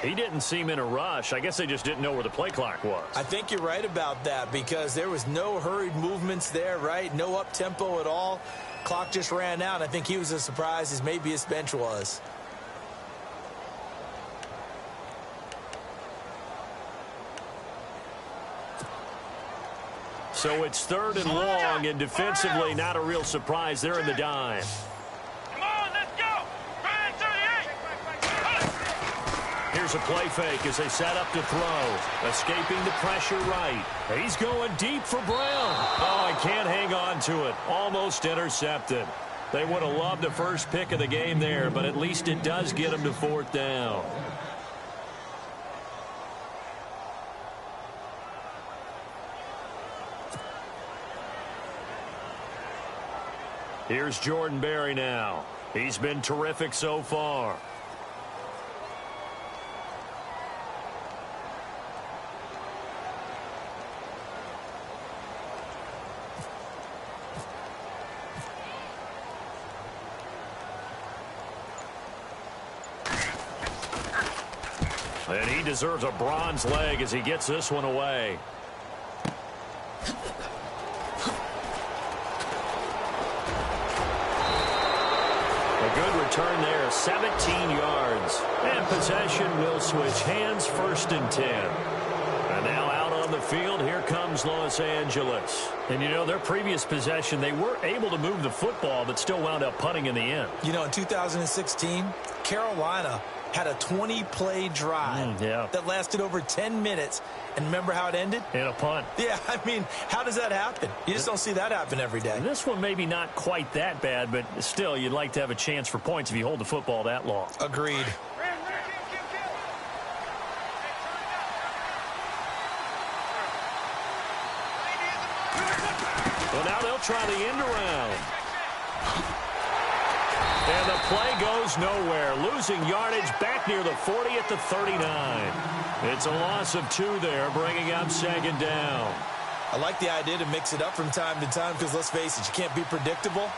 He didn't seem in a rush. I guess they just didn't know where the play clock was. I think you're right about that because there was no hurried movements there, right? No up-tempo at all. Clock just ran out. I think he was as surprised as maybe his bench was. So it's 3rd and long, and defensively not a real surprise. They're in the dime. Come on, let's go. Ryan 38. Here's a play fake as they set up to throw. Escaping the pressure right. He's going deep for Brown. Oh, I can't hang on to it. Almost intercepted. They would have loved the first pick of the game there, but at least it does get them to 4th down. Here's Jordan Berry now. He's been terrific so far. And he deserves a bronze leg as he gets this one away. Good return there, 17 yards. And possession will switch hands, 1st and 10. And now out on the field, here comes Los Angeles. And, you know, their previous possession, they were able to move the football, but still wound up punting in the end. You know, in 2016, Carolina had a 20-play drive that lasted over 10 minutes. And remember how it ended? In a punt. Yeah, I mean, how does that happen? You just don't see that happen every day. This one maybe not quite that bad, but still, you'd like to have a chance for points if you hold the football that long. Agreed. Well, now they'll try the end around. And the play goes nowhere. Losing yardage back near the 40 at the 39. It's a loss of 2 there, bringing up 2nd down. I like the idea to mix it up from time to time because, let's face it, you can't be predictable.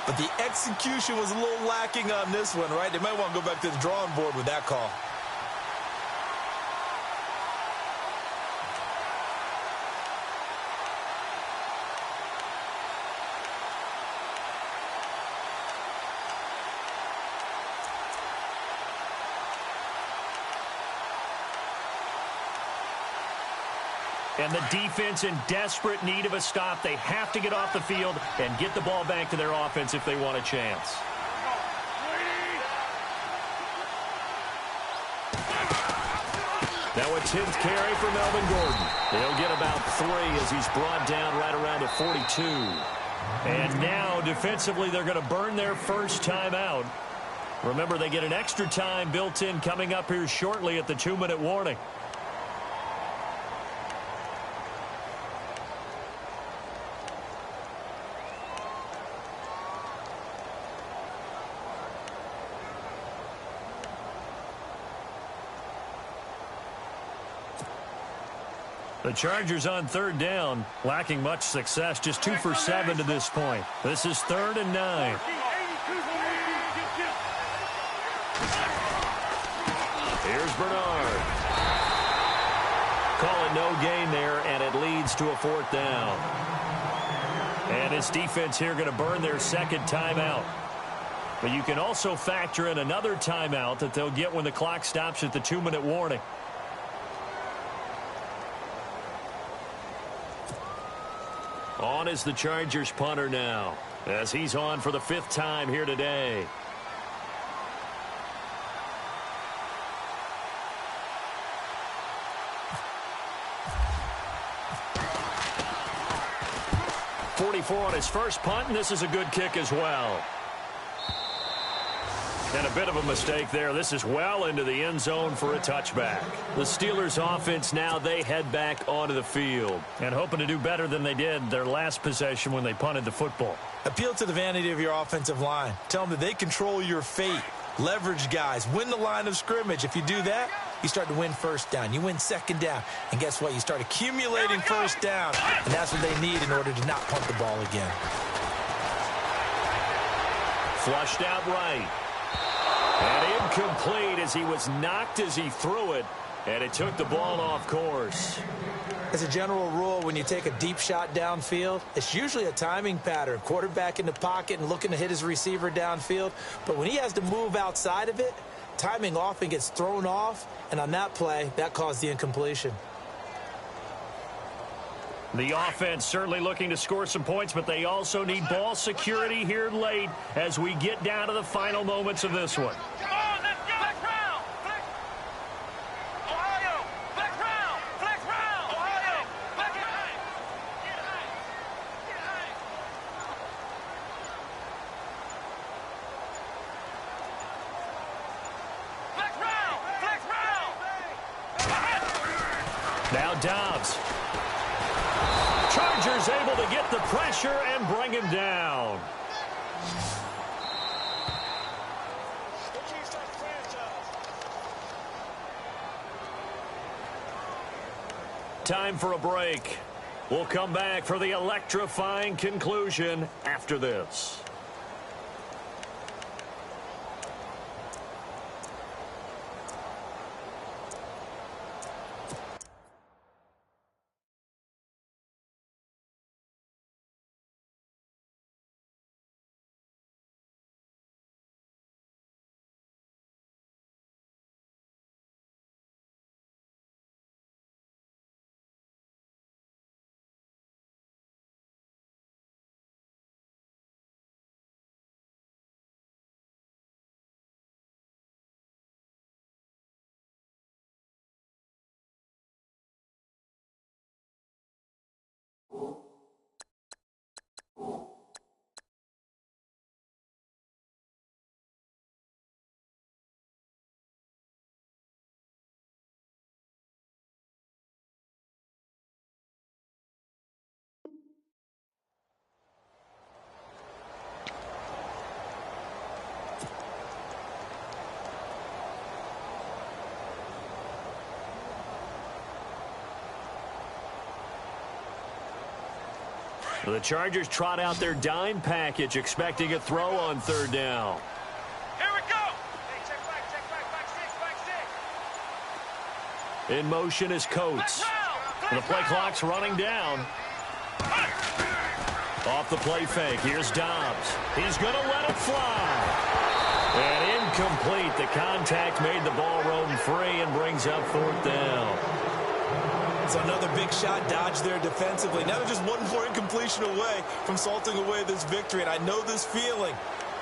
But the execution was a little lacking on this one, right? They might want to go back to the drawing board with that call. And the defense in desperate need of a stop. They have to get off the field and get the ball back to their offense if they want a chance. Now a 10th carry for Melvin Gordon. He'll get about 3 as he's brought down right around the 42. And now defensively they're going to burn their first timeout. Remember, they get an extra time built in coming up here shortly at the 2-minute warning. The Chargers on 3rd down, lacking much success, just 2 for 7 to this point. This is 3rd and 9. Here's Bernard. Call it no gain there, and it leads to a 4th down. And his defense here going to burn their 2nd timeout. But you can also factor in another timeout that they'll get when the clock stops at the 2-minute warning. On is the Chargers punter now, as he's on for the 5th time here today. On his first punt, and this is a good kick as well. And a bit of a mistake there. This is well into the end zone for a touchback. The Steelers offense now, they head back onto the field and hoping to do better than they did their last possession when they punted the football. Appeal to the vanity of your offensive line. Tell them that they control your fate. Leverage guys. Win the line of scrimmage. If you do that, you start to win 1st down. You win 2nd down. And guess what? You start accumulating 1st down. And that's what they need in order to not punt the ball again. Flushed out right. And incomplete as he was knocked as he threw it. And it took the ball off course. As a general rule, when you take a deep shot downfield, it's usually a timing pattern. Quarterback in the pocket and looking to hit his receiver downfield. But when he has to move outside of it, timing often gets thrown off. And on that play, that caused the incompletion. The offense certainly looking to score some points, but they also need ball security here late as we get down to the final moments of this one. Come on, let's go. Flex round. Flex. Ohio. Flex round. Flex round. Ohio. Flex round. Get high. Get high. Flex round. Flex round. Now Dobbs. Chargers able to get the pressure and bring him down. Time for a break. We'll come back for the electrifying conclusion after this. The Chargers trot out their dime package, expecting a throw on 3rd down. Here we go. Hey, check back, 6. In motion is Coates. The play clock's running down. Off the play fake, here's Dobbs. He's going to let it fly. And incomplete. The contact made the ball roam free and brings up 4th down. So another big shot dodged there defensively. Now they're just one more incompletion away from salting away this victory. And I know this feeling.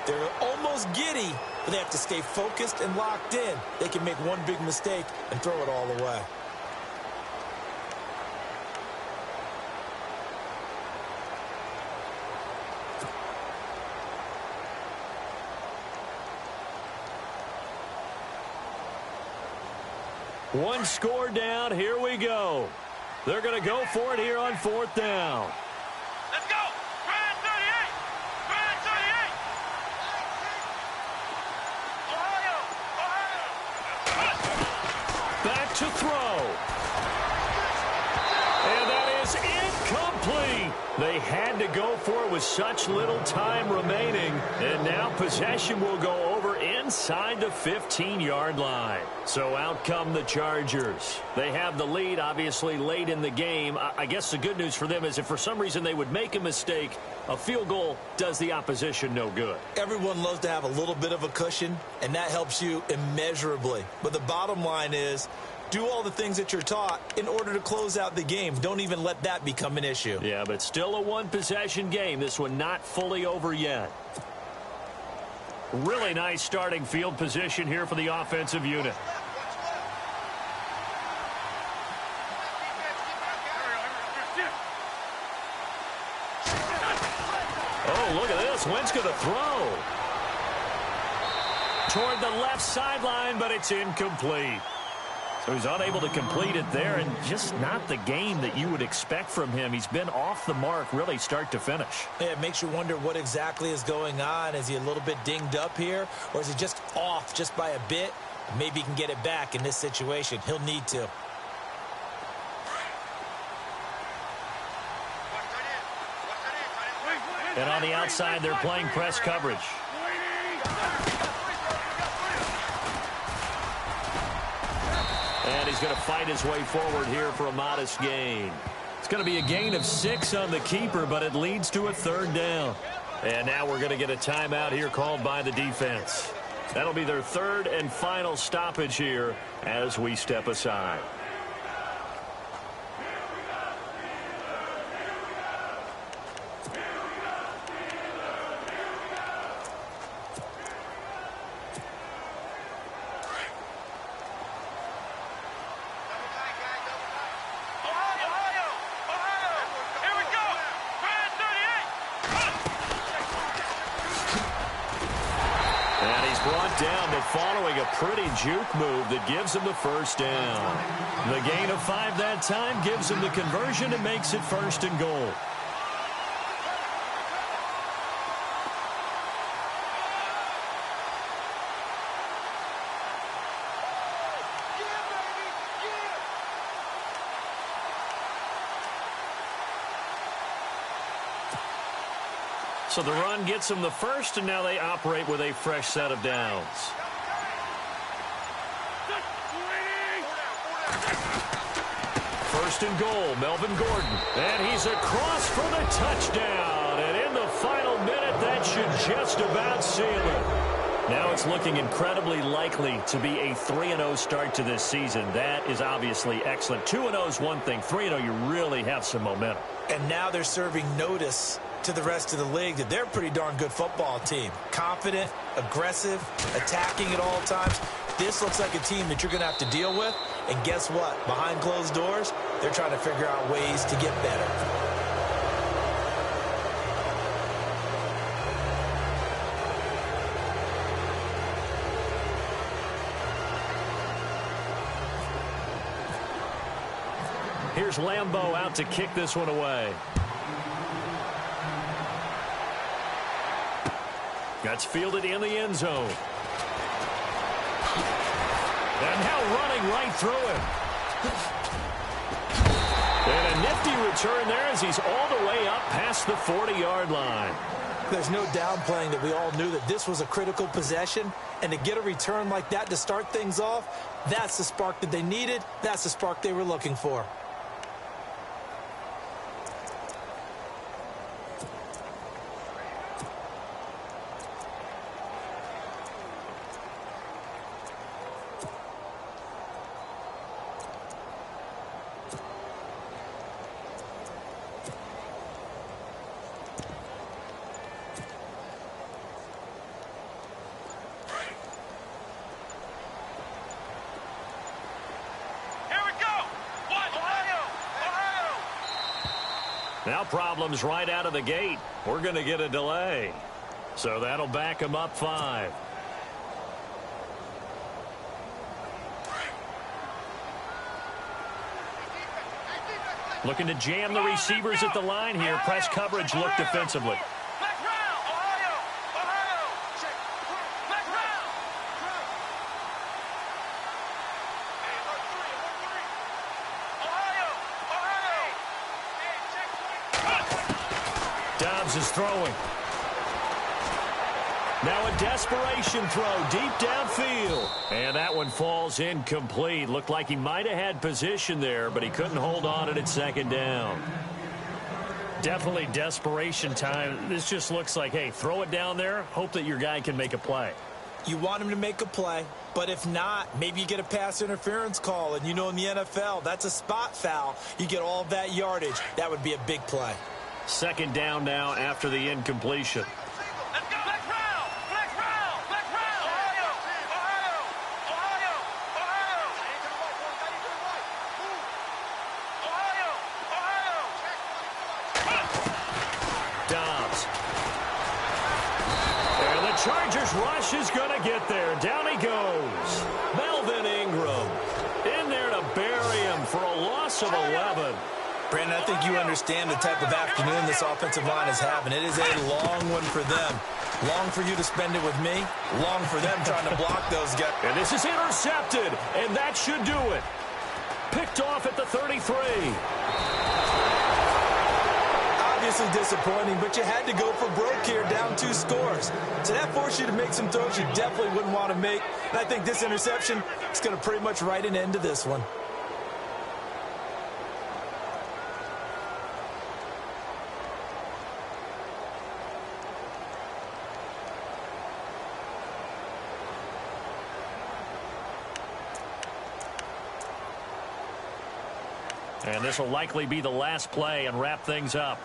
They're almost giddy, but they have to stay focused and locked in. They can make one big mistake and throw it all away. One score down. Here we go. They're going to go for it here on 4th down. Let's go. Grand 38. Grand 38. Ohio. Back to throw. And that is incomplete. They had to go for it with such little time remaining. And now possession will go over inside the 15-yard line. So out come the Chargers. They have the lead, obviously, late in the game. I guess the good news for them is if for some reason they would make a mistake, a field goal does the opposition no good. Everyone loves to have a little bit of a cushion, and that helps you immeasurably. But the bottom line is, do all the things that you're taught in order to close out the game. Don't even let that become an issue. Yeah, but still a one-possession game. This one not fully over yet. Really nice starting field position here for the offensive unit. Oh, look at this. Wentz going to throw. Toward the left sideline, but it's incomplete. So he's unable to complete it there, and just not the game that you would expect from him. He's been off the mark really start to finish. Yeah, it makes you wonder what exactly is going on. Is he a little bit dinged up here, or is he just off just by a bit? Maybe he can get it back in this situation. He'll need to. And on the outside, they're playing press coverage. And he's going to fight his way forward here for a modest gain. It's going to be a gain of 6 on the keeper, but it leads to a 3rd down. And now we're going to get a timeout here called by the defense. That'll be their 3rd and final stoppage here as we step aside. Down, but following a pretty juke move that gives him the 1st down. The gain of 5 that time gives him the conversion and makes it 1st and goal. So the run gets them the 1st, and now they operate with a fresh set of downs. First and goal, Melvin Gordon. And he's across for the touchdown. And in the final minute, that should just about seal it. Now it's looking incredibly likely to be a 3-0 start to this season. That is obviously excellent. 2-0 is one thing. 3-0, you really have some momentum. And now they're serving notice to the rest of the league that they're a pretty darn good football team. Confident, aggressive, attacking at all times. This looks like a team that you're going to have to deal with. And guess what? Behind closed doors, they're trying to figure out ways to get better. Here's Lambeau out to kick this one away. That's fielded in the end zone. And now running right through him. And a nifty return there as he's all the way up past the 40-yard line. There's no downplaying that we all knew that this was a critical possession. And to get a return like that to start things off, that's the spark that they needed. That's the spark they were looking for. Now problems right out of the gate. We're going to get a delay. So that'll back them up 5. Looking to jam the receivers at the line here. Press coverage look defensively. Flex round. Ohio. Ohio. Check. Flex round. Ohio. Ohio. Dobbs is throwing. Now a desperation throw deep downfield. And that one falls incomplete. Looked like he might have had position there, but he couldn't hold on at second down. Definitely desperation time. This just looks like, hey, throw it down there, hope that your guy can make a play. You want him to make a play, but if not, maybe you get a pass interference call. And you know in the NFL, that's a spot foul. You get all of that yardage. That would be a big play. Second down now after the incompletion. Let's go. Flex round. Flex round. Flex round. Ohio. Ohio. Ohio. Ohio. Ohio. Ohio. Dobbs. And the Chargers rush is going to get there. Down he goes. Melvin Ingram in there to bury him for a loss of 11. Brandon, I think you understand the type of afternoon this offensive line is having. It is a long one for them. Long for you to spend it with me. Long for them trying to block those guys. And this is intercepted, and that should do it. Picked off at the 33. Obviously disappointing, but you had to go for broke here, down 2 scores. So that forced you to make some throws you definitely wouldn't want to make. And I think this interception is going to pretty much write an end to this one. And this will likely be the last play and wrap things up.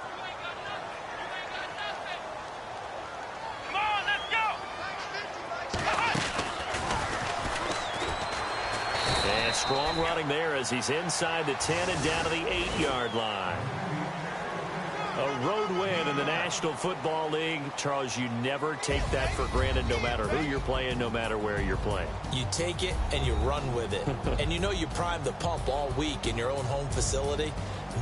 Come on, let's go. And strong running there as he's inside the 10 and down to the 8-yard line. A road win in the National Football League. Charles, you never take that for granted no matter who you're playing, no matter where you're playing. You take it and you run with it. And you know you primed the pump all week in your own home facility.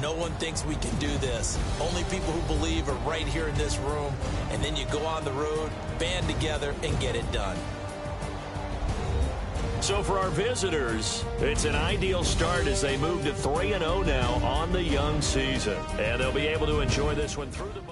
No one thinks we can do this. Only people who believe are right here in this room. And then you go on the road, band together, and get it done. So for our visitors, it's an ideal start as they move to 3-0 now on the young season. And they'll be able to enjoy this one through the